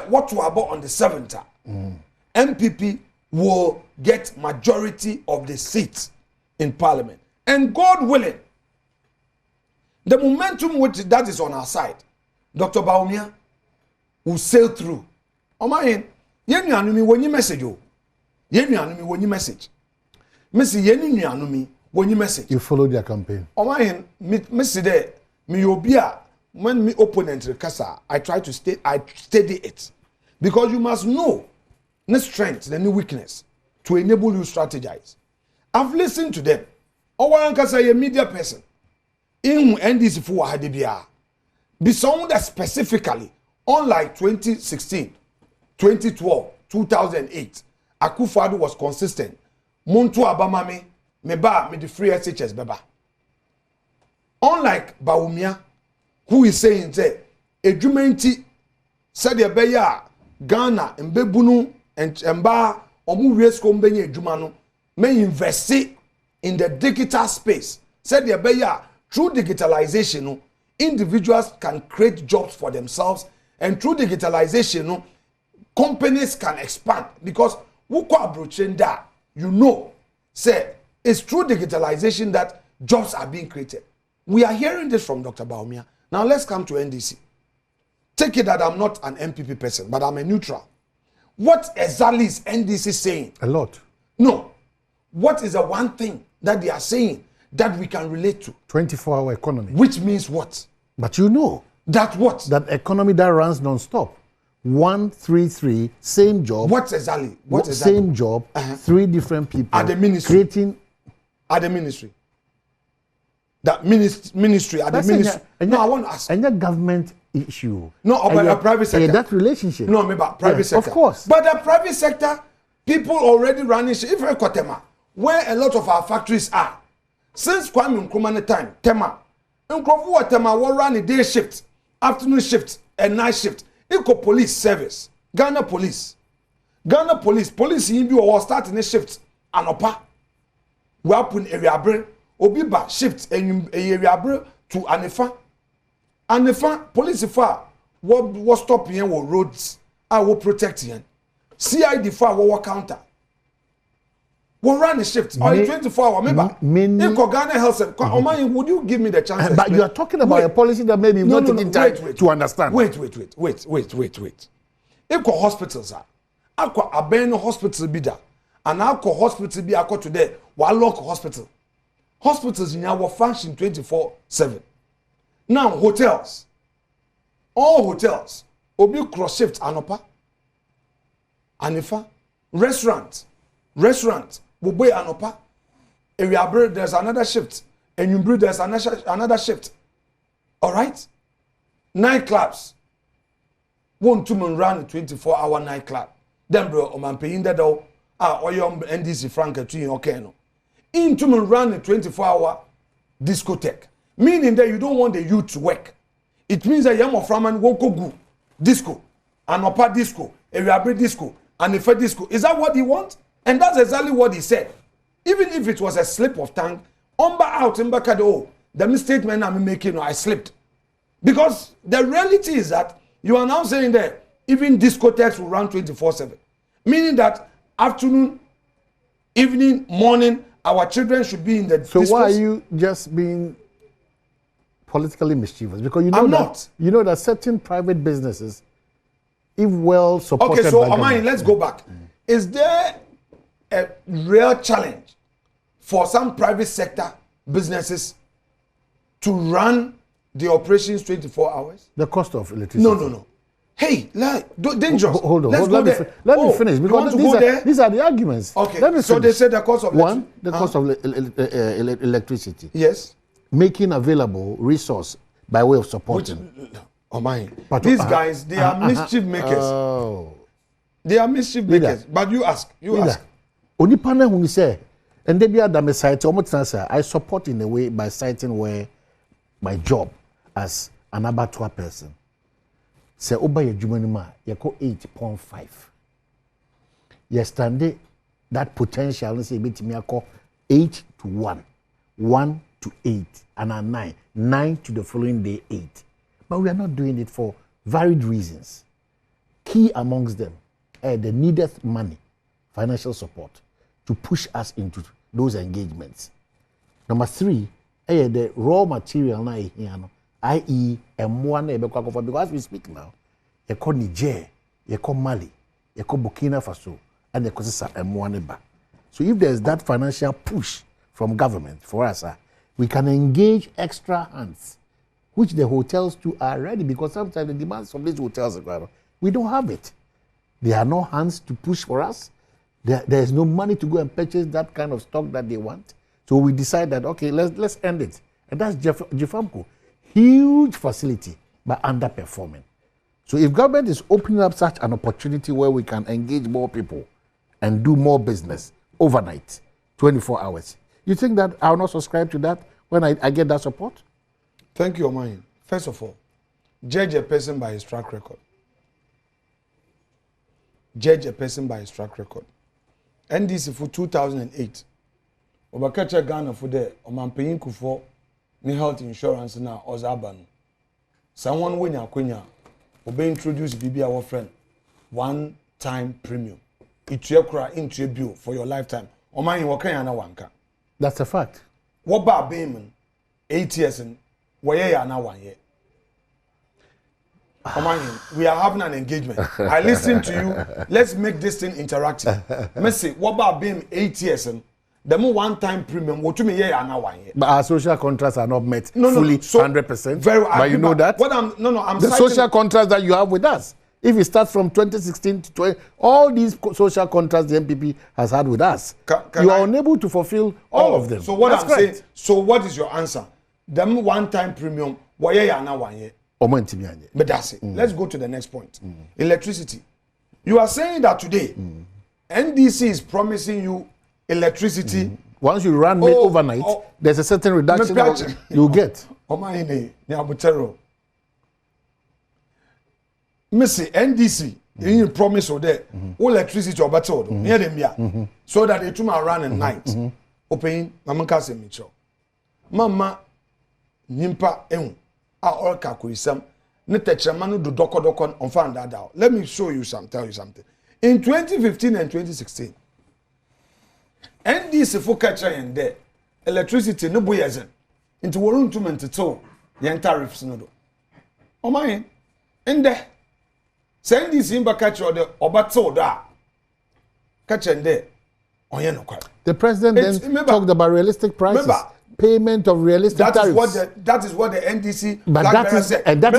what to about on the 7th, MPP will get majority of the seats in parliament. And God willing, the momentum which that is on our side, Dr. Baumia will sail through. Oh my, yenu anumi when you message you. Yenu anumi when you message. Missy yenu anumi when you message. You followed their campaign. Oh my, Missy there, me obia when me opponent rekasa, I try to steady it. Because you must know the strength, the new weakness to enable you strategize. I've listened to them. Owa nkasa a media person. In NDC for Hadibia. Be someone that specifically, unlike 2016, 2012, 2008, Akufo-Addo was consistent. Muntu abamame, meba me the free SHS beba. Unlike Baumia, who is saying say, Ejumenti said ya beya Ghana mbebunu mba omu resko mbenye ejumano may invest in the digital space. Said ya beya through digitalization, individuals can create jobs for themselves, and through digitalization, companies can expand. Because you know, say it's through digitalization that jobs are being created. We are hearing this from Dr. Baumia. Now let's come to NDC. Take it that I'm not an MPP person, but I'm a neutral. What exactly is NDC saying? A lot. No. What is the one thing that they are saying that we can relate to? 24-hour economy. Which means what? But you know. That what? That economy that runs non-stop. 133, same job. What exactly? What exactly? Same job, 3 different people. At the ministry. Creating. At the ministry. That ministry, at the ministry. No, I want to ask. And that government issue. No, about a private sector. That relationship. No, maybe private sector. Of course. But the private sector, people already running, if you're Kotema, where a lot of our factories are, since Kwame Nkrumah time, Tema, Nkrumah Tema will run a day shift, afternoon shift, and night shift. Eco police service, Ghana police, police in you will start in a shift, anopa. We open area break, obiba shift and area break to Anefa, police far, what stop here with roads, I will protect here. CID far, what counter. We'll run a shift. Or 24 hours. Remember, Ghana Health Service. Would you give me the chance? But you are talking about a policy that maybe not taking time to understand. Wait. If hospitals are, Aqua Abeno Hospital Bida, and Aqua Hospital be Aqua today, Wallock Hospital. Hospitals in our function 24/7. Now, hotels. All hotels. Obi cross shift Anopa. Anifa. Restaurant. Boboy Anopa. Area there's another shift. And you there's another shift. Alright? Nightclubs. One to run 24-hour nightclub. Then bro, I'm paying that though. Or your NDC Frank okay no. Into run a 24-hour discotheque. Meaning that you don't want the youth to work. It means that Yamo Framan won't go disco, Anopa disco, area disco, and a disco. Is that what he wants? And that's exactly what he said. Even if it was a slip of tongue, out in Bakado, the misstatement I'm making, I slipped. Because the reality is that you are now saying that even discotheques will run 24/7. Meaning that afternoon, evening, morning, our children should be in the So why are you just being politically mischievous? Because you know I'm that not. you know that certain private businesses, if well supported Okay, so by Omani, let's go back. Is there a real challenge for some private sector businesses to run the operations 24 hours? the cost of electricity. No. Hey, dangerous. Hold on. Let's go there. Let me finish because these are the arguments. Okay. Let me So finish. they said the cost of the cost of electricity. Yes. Making available resource by way of supporting. These guys, they are mischief makers. Oh. They are mischief makers. But you ask. Onipa na hu say, and they be at site. I support in a way by citing where my job as an abattoir person. Say oba ye dwuma ni ma ye ko 8.5. Ye stande that potential say betimi akọ 8 to 1, 1 to 8, and a 9, 9 to the following day 8. But we are not doing it for varied reasons. Key amongst them are the needed money, financial support to push us into those engagements. Number 3, the raw material na here no, i.e. M1 because as we speak now, you call Niger, you call Mali, you call Burkina Faso, and you call M1 ba. So if there's that financial push from government for us, we can engage extra hands, which the hotels too are ready, because sometimes the demands from these hotels, we don't have it. There are no hands to push for us. There is no money to go and purchase that kind of stock that they want. So we decide that, okay, let's end it. And that's Jefamco. Huge facility, but underperforming. So if government is opening up such an opportunity where we can engage more people and do more business overnight, 24 hours, you think that I'll not subscribe to that when I get that support? Thank you, Omani. First of all, judge a person by his track record. Judge a person by his track record. NDC for 2008. Obakacha Ghana for the Omanpeyin Kufo ni health insurance na Ozaban. Someone when you obe introduce bibi our friend one-time premium. It's your cry into a bill for your lifetime. Omani wakanya wanka. That's a fact. What ba payment 8 years and where ya na 1 year. Omani, we are having an engagement. I listen to you. Let's make this thing interactive. Messi, what ba payment 8 years and the more one-time premium, what to me yeah na 1 year. But our social contracts are not met fully, so 100%. But you know that. I'm the social contracts that you have with us. If it starts from 2016 to 20, all these social contracts the MPP has had with us, you are unable to fulfill all of them. So what I'm saying, so what is your answer? Them one-time premium, why yeah na 1 year? But that's it. Let's go to the next point. Electricity. You are saying that today, NDC is promising you electricity. Once you run it overnight, there's a certain reduction you get. Missy NDC, you promise or there, all electricity or better, near them, so that they tomorrow run at night. Open Mamaka Semicho. Mama Nimpa all kakuisam. Netechamanu do doko on found that out. Let me show you tell you something. In 2015 and 2016, NDC for catcher and there, electricity no boyazen. Into warun to mentito, the tariffs no do. Oh my, in there. Send this in back catcher or the obato da. Catch and there. Oh yeah, no quite. The president then talked about realistic prices. Payment of realistic tariffs. That is what the NDC. But that is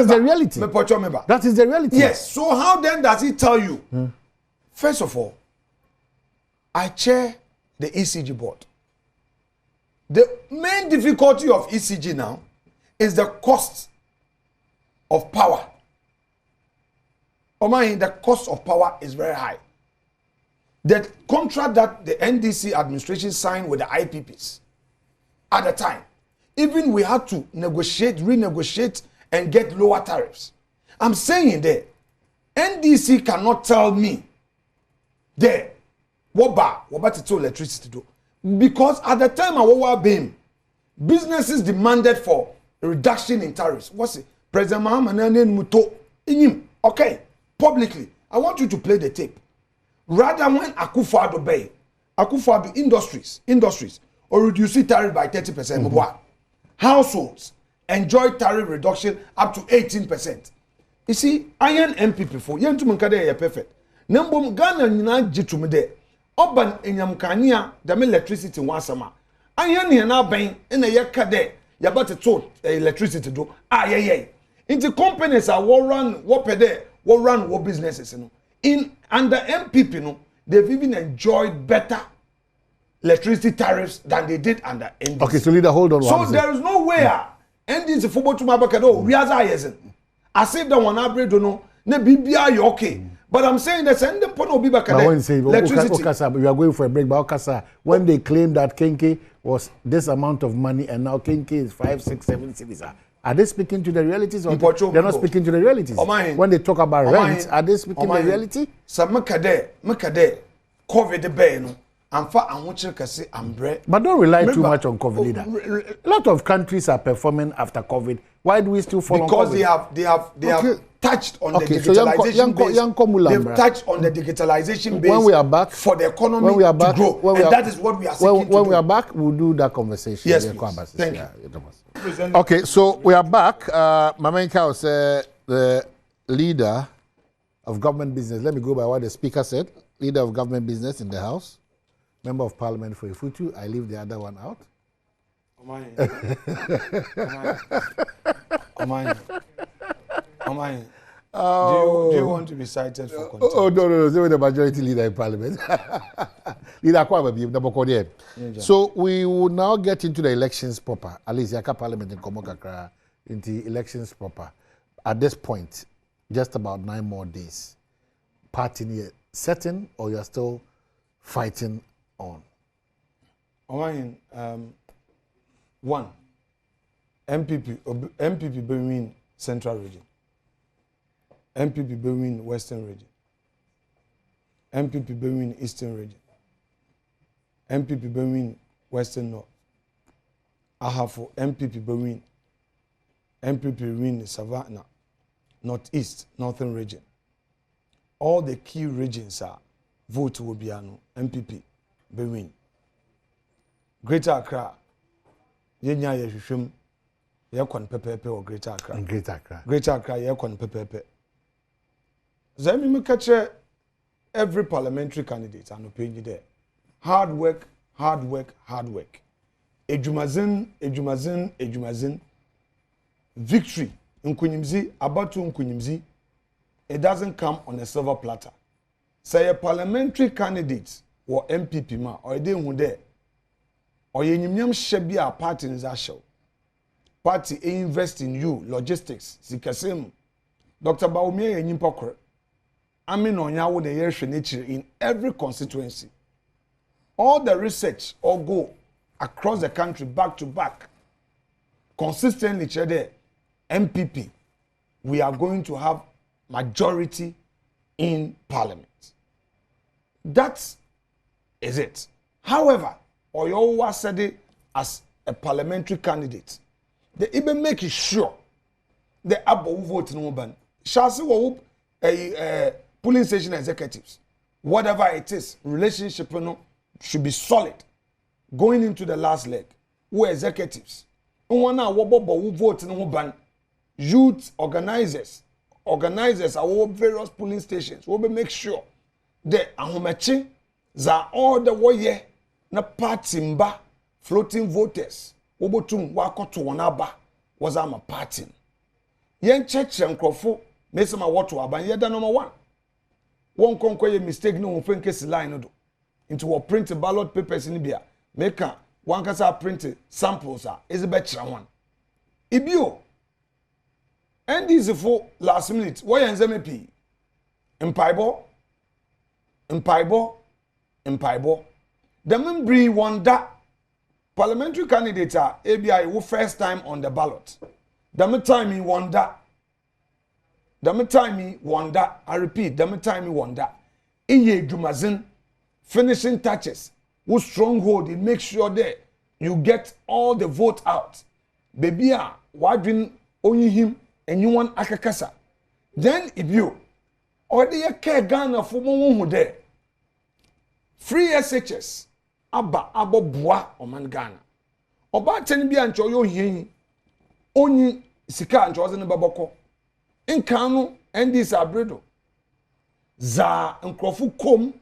the reality. That is the reality. Yes. So how then does he tell you? First of all, I chair the ECG board. The main difficulty of ECG now is the cost of power. The cost of power is very high. The contract that the NDC administration signed with the IPPs at the time, even we had to renegotiate, and get lower tariffs. I'm saying there, NDC cannot tell me there what to electricity do. Because at the time I was being, businesses demanded for a reduction in tariffs. What's it? President Mahama Muto in him. Okay, publicly. I want you to play the tape. Rather when Akufo-Addo bay, Akufo-Addo industries, or reduce tariff by 30%. Households enjoy tariff reduction up to 18%. You see, iron MPP for yen to Munkade perfect. Number Ghana Nina Jitumde, Oban Enyamkania, the electricity one summer. Iron here now bang in a yakade, yabata told electricity do. Yeah. Into companies are what run, what businesses, you know. In under MPP, no, they've even enjoyed better electricity tariffs than they did under NDC. Okay, so leader, hold on. So there is no way NDC football to my back. We are as if the one average don't know. Ne BBI you okay. But I'm saying that send them point be back electricity. We are going for a break. But Okasa, when they claim that Kenke was this amount of money and now Kenke is 5, 6, 7 cities, are they speaking to the realities or they're not speaking to the realities? When they talk about rent, are they speaking to the reality? So Makade, COVID bay no. But don't rely too much on COVID leader. A lot of countries are performing after COVID. Why do we still follow because COVID? they have touched on the digitalization base. They've touched on the digitalization base when we are back, for the economy to grow. And that is what we are seeking to do. When we are back, we'll do that conversation. Yes, please. Thank you. Okay, so we are back. Mamenka was the leader of government business. Let me go by what the speaker said. Leader of government business in the House. Member of Parliament for Ifutu. I leave the other one out. Do you want to be cited for contempt? Oh, no. They were the majority leader in Parliament. So we will now get into the elections proper. At least Yaka Parliament in Komokakra into elections proper. At this point, just about 9 more days. Party setting or you're still fighting on? One, MPP Berwin Central Region, MPP Berwin Western Region, MPP Berwin Eastern Region, MPP Berwin Western North. I have for MPP Berwin, MPP Berwin Savannah, Northeast, Northern Region. All the key regions are vote will be an MPP Berwin. Greater Accra, Yenya Yeshum, Yakon Pepe or Greater Accra. And Greater Accra. Greater Accra, Yakon Pepe. Zemi me catch every parliamentary candidate and opinion there. Hard work. Ejumazin. Victory. Nkunyimzi, abatu nkunyimzi. It doesn't come on a silver platter. Say a parliamentary candidate or MPP ma or they who there. Or ye nyimnyam shebia party in show. Party invest in you, logistics, sikasem. Dr. Baumia ye nyimpokre. Amin onya wo the year in every constituency. All the research all go across the country back to back. Consistently there, MPP, we are going to have majority in parliament. That is it. However, Oyo said it as a parliamentary candidate. They even make it sure the abo vote no ban. Shasi wo polling station executives, whatever it is, relationship no should be solid going into the last leg. Who executives? Unwana wo vote no ban. Youth organizers are various polling stations. We will make sure the ahomechi za all the way na party mba floating voters wobotum wakoto wonaba was am a party yen church nkrofo mesema woto aban yeda number 1 won konkoye mistake no won case line no do into we print ballot papers ni bia make one kasa print samples is be kira one ibio and this for last minute why enzeme pi mpaibo the membri wonder parliamentary candidates are ABI who first time on the ballot. The time he wonder. I repeat, the time he wonder. Iye Jumazin finishing touches. Who stronghold, it makes sure that you get all the vote out. Baby, wadrin only him and you want akakasa. Then if you or the care Ghana for one there. free SHS aba aboboa oman Ghana oba chen bia ncho yo hien onyi sika ncho ze ne baboko nkan no ndis abredo za nkrofu kom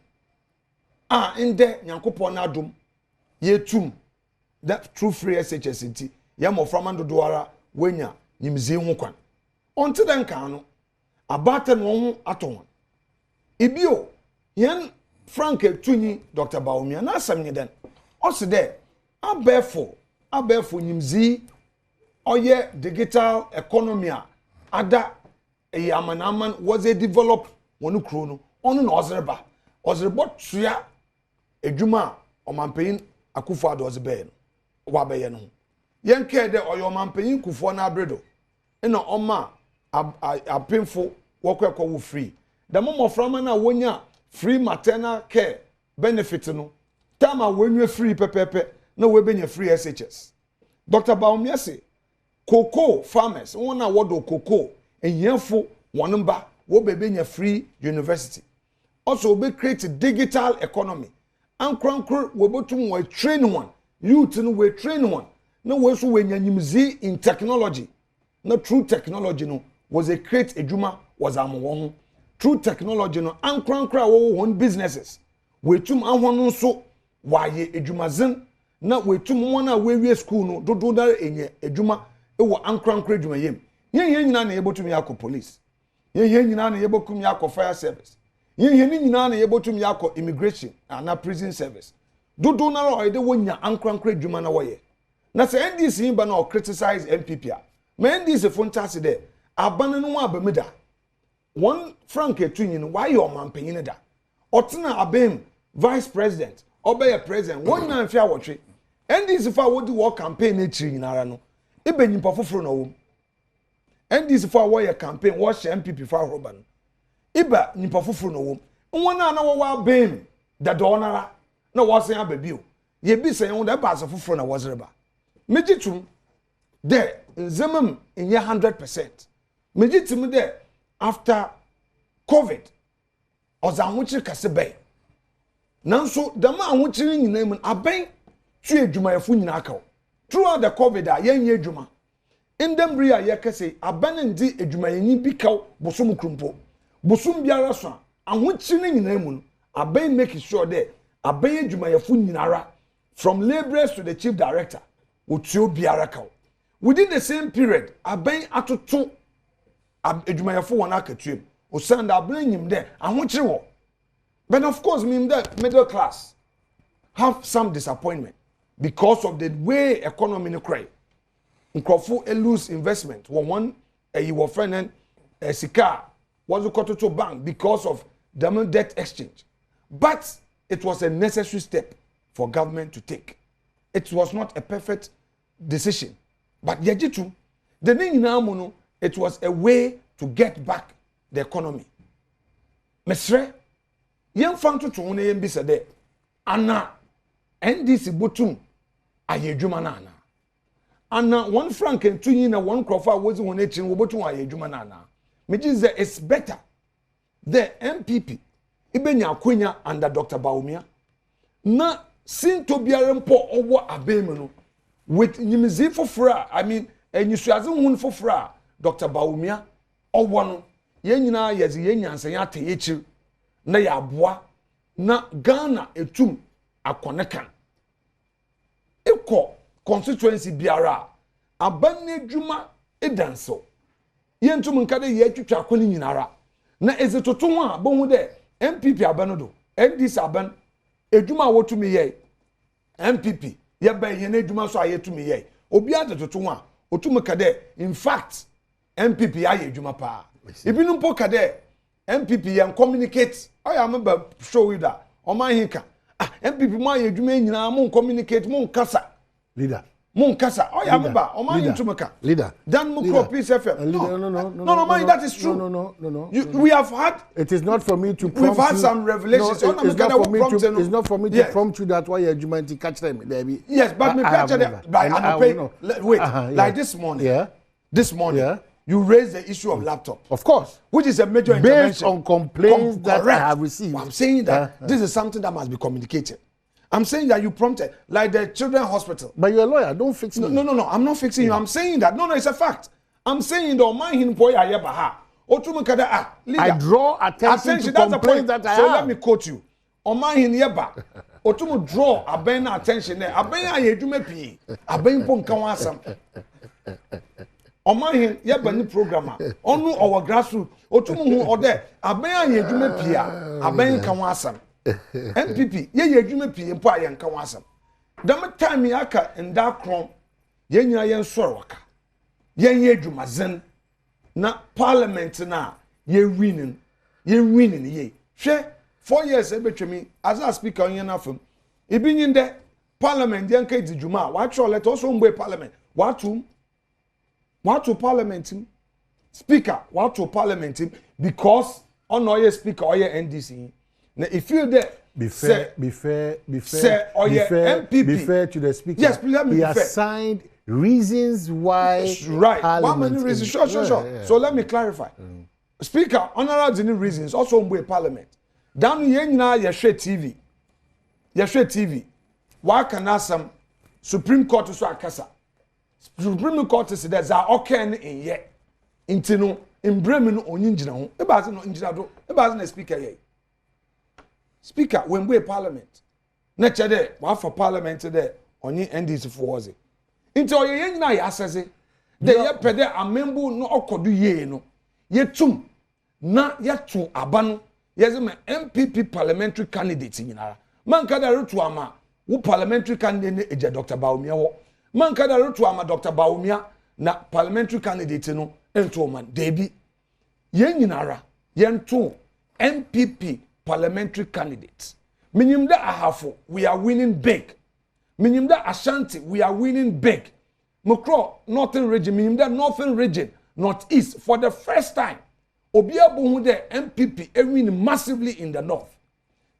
a inde nyankopon na adom yetum that true free SHS nti ya moframa dodo ara wenya nimzi ho kwan onte den kan no abata no ho aton ibio yen Frank Tunyi Dr. Baumia na asam ni den ose de abefo nimzi oye digital economy ada amanaman was a develop wonu kro no onu na ozreba tua edwuma omampeyin akufo ado ozebe no wa beye no yen ke de oyo omampeyin kufo na abredo ena oma apemfo wokwa wo free the mom frama na wonya free maternal care benefit no tama wenwe free pepepe na we benya free SHS. Dr. Baumia say cocoa farmers wona wodo cocoa enyefo wonumba wo benya free university. Also we create digital economy. Ankrankr we botum we train one youth no we train one na we so we nyanyimzi in technology. Na true technology no was a create edwuma was amwo true technology no ankrankra wo won businesses wetum ahonu so waye edwumazen na wetum wona we school no dodo dar enye edwuma ewo ankrankra edwuma yem yen nyina na yebotum yakọ police yen nyina na yebokum yakọ fire service yen nyina na yebotum yakọ immigration na prison service dodo na ro ide wonya ankrankra edwuma na woye na se NDC ba na criticize MPP a me NDC fontase de abana no abamida one Frank Tunyi no why your man penyin da otena abem vice president obey president one na mfia wotwe NDC fa wodi work campaign e chiri nyinara no ebe nyimpa foforo na wo NDC fa wo ye campaign wo hye MPP fa roba no iba nyimpa foforo na wo wona na wo wa abem da donara na wo sen ababio ye bi sen wo da ba so foforo na wo zreba mejitum de nzemam enye 100% mejitum de after COVID oza anwuchiri kase bay nanso dama anwuchiri nyina mu aben tu edwumayefo nyina akaw throughout the COVID a yenye edwuma indemri a yekese aben ndi edwumayenyi bi kaw bosom krumpo bosom biara so anwuchiri nyina mu aben make sure that aben edwumayefo nyinara from laborers to the chief director wotuo biara kaw within the same period aben atoto edwumayefo wona akatuem o send abrenyim there ahochire wo but of course mean that middle class have some disappointment because of the way economy no cry nkrofo lose investment one you friend sika was to bank because of the debt exchange but it was a necessary step for government to take. It was not a perfect decision but yajitu the thing now it was a way to get back the economy. Mesre, yen fanto to one yen bisa de, ana, NDC botum, aye juma na ana. Ana, one frank and two yin one croffer was one echin, wobotum aye juma na ana. Which is that it's better. The MPP, ibenya kwenya under Dr. Baumia, na sinto biarempo owo abemeno, with nyimizi fofra, I mean, and you should hun fofra, Dr. Baumia, or one yen nyina yezi yen nyansa ya te echi na ya aboa na Ghana etum akonekan eko constituency biara abanne dwuma edanso yentum nkade ye twetwa akoni nyinara na ezetoto ho a bohu de MPP abanodo NDC aban edwuma wotumi ye MPP ye ba ye na edwuma so ayetumi ye obi adetoto ho a otum kade in fact MPP aye edwuma pa ibinu mpo kade MPP yan communicate I am show you that on my hinka MPP ma ye edwuma nyina mo communicate mo nkasa leader mo nkasa I am ba on my hintumaka leader dan mo crop peace FM no man that is true no we have had it is not for me to prompt we've had some revelations it's not for me to prompt you that why you edwuma to catch them there yes but me catch them like wait like this morning you raise the issue of laptop. Of course. Which is a major based intervention. On complaints that I have received. Well, I'm saying that this is something that must be communicated. I'm saying that you prompted, like the children's hospital. But you're a lawyer, don't fix me. No, I'm not fixing you. I'm saying that. No, it's a fact. I'm saying the man boy I draw attention to complaints that I have. So let me quote you. Oman hin yeba. Otumu draw aben attention there. Aben ayedume pi. Aben po nkan wasam. Oman hin yeba ni programmer. Onu our grassroots. Otumu hu ode aben ayedume pi a aben nkan wasam. MPP ye yedume pi mpo aye nkan wasam. Dam time yaka nda krom ye nyina ye nsoro waka. Ye yedumazen na parliament na ye winning ye. Hwe 4 years ebetwemi as a speaker on yenafem ibi nyinde parliament yan ka dijuma wa tro let also mgbe parliament watu parliament speaker watu parliament because on oye speaker oye NDC na if you there be fair to the speaker. Yes, please let me he be fair. Assigned reasons why right one many reasons sure yeah. So let me clarify. Speaker honorable reasons also mgbe parliament dan ye nyina ye hwe TV wa kana sam Supreme Court so akasa Supreme Court said that za okay in ye intino embrem no onyinjina ho e ba se no njina do e ba se na speaker ye speaker when we parliament na chede wa for parliament there onyi NDC for was it into ye nyina ye asese de ye pede amembu no okodu ye no ye tum na ye to abano yes, my MPP parliamentary candidate in Yara. Man kada rutu ama, who parliamentary candidate is Dr. Baumia. Man kada rutu ama Dr. Baumia, na parliamentary candidate no, ento man, Debi. Yen Yinara, yen two MPP parliamentary candidates. Minimda Ahafo, we are winning big. Minimda Ashanti, we are winning big. Mokro, Northern region, Minimda Northern region, Northeast, for the first time. Obiabu de MPP win massively in the north.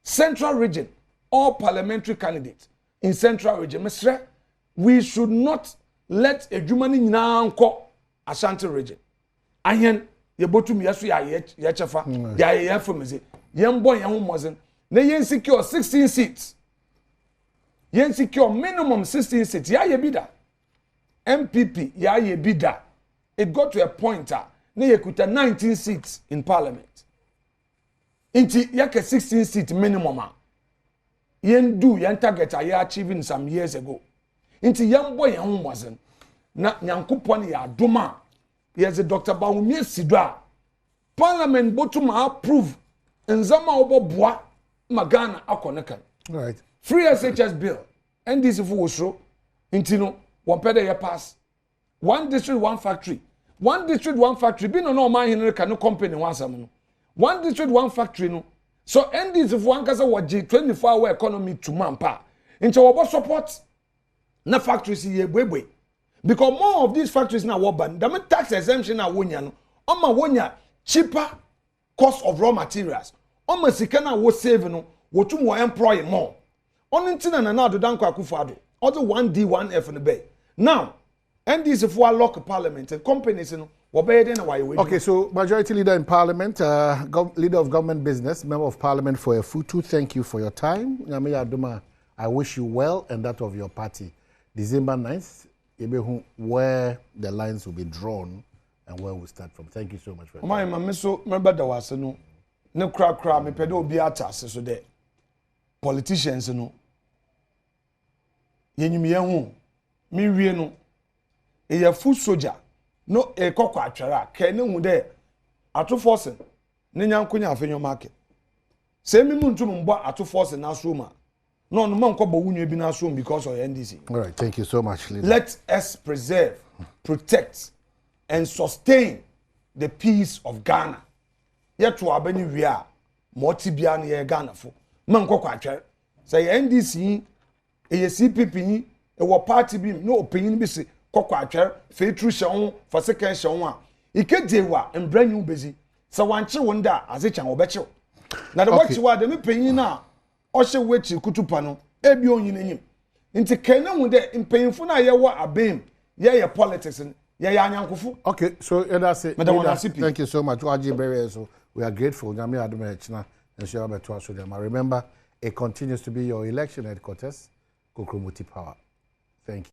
Central region, all parliamentary candidates in central region. Mr. We should not let a Germany now call Ashanti region. Ayen ye botum yasu ya chefa ya ye fomeze. Yen boy yan mozen. Ne yen secure 16 seats. Yen secure minimum 16 seats. Ya ye bida. MPP ya ye bida. It got to a point ne yekuta 19 seats in parliament. Inti yake 16 seat minimum. Yen target are achieving some years ago. Inti yan boy yan wazen. Na nyankopon ya doma. Yes, Dr. Baumia Sidwa. Parliament botum approve nzama oboboa magana akonekan. Right. Free SHS bill. NDC for Osho. Inti no one pede ya pass. One district, one factory. One district, one factory. Be no man here can no company once a month. One district, one factory no. So NDC for one kasa waji 24-hour economy to manpower. Into what support na factories ye bwebwe. Because more of these factories now what ban. The tax exemption na wonya no. Oma wonya cheaper cost of raw materials. Oma sikana wo save no. Wotum wo employ more. Onintina na na do danko akufado. Other 1D 1F in the bay. Now NDC for local parliament and companies in okay, so majority leader in parliament, leader of government business, member of parliament for Efutu, thank you for your time. Adom, I wish you well and that of your party. December 9th, where the lines will be drawn and where we'll start from. Thank you so much for your time. So remember there was no crack me pedo biata so there. Politicians no. Yenyum yehu mi wie no. A foot soldier, no a cocoa atwara, can no there. Atu forcing, Ninyan Kunya Afenyo Markin. Send me moon to Mumba atu forcing Nasuma. No, no man kobo wunye bin asum because of NDC. All right, thank you so much, leader. Let us preserve, protect, and sustain the peace of Ghana. Yet to abeni wia, moti bian ye Ghana for. Man cocoa atwara. Say NDC, a CPP, a war party beam, no opinion be say. Kokwacher fetru shon for second shon a ikedewa embranyu bezi so wanche wonda azechan obeche na the watch wa de me panyin na o hye wechi kutupa no ebi onyin enyim nti kene hu de mpanyinfo na ye wo abem ye politics Yeah, Yankufu. Okay, so that's it. Thank Thank you so much. So we are grateful. And remember, it continues to be your election headquarters, Kokromoti Power. Thank you.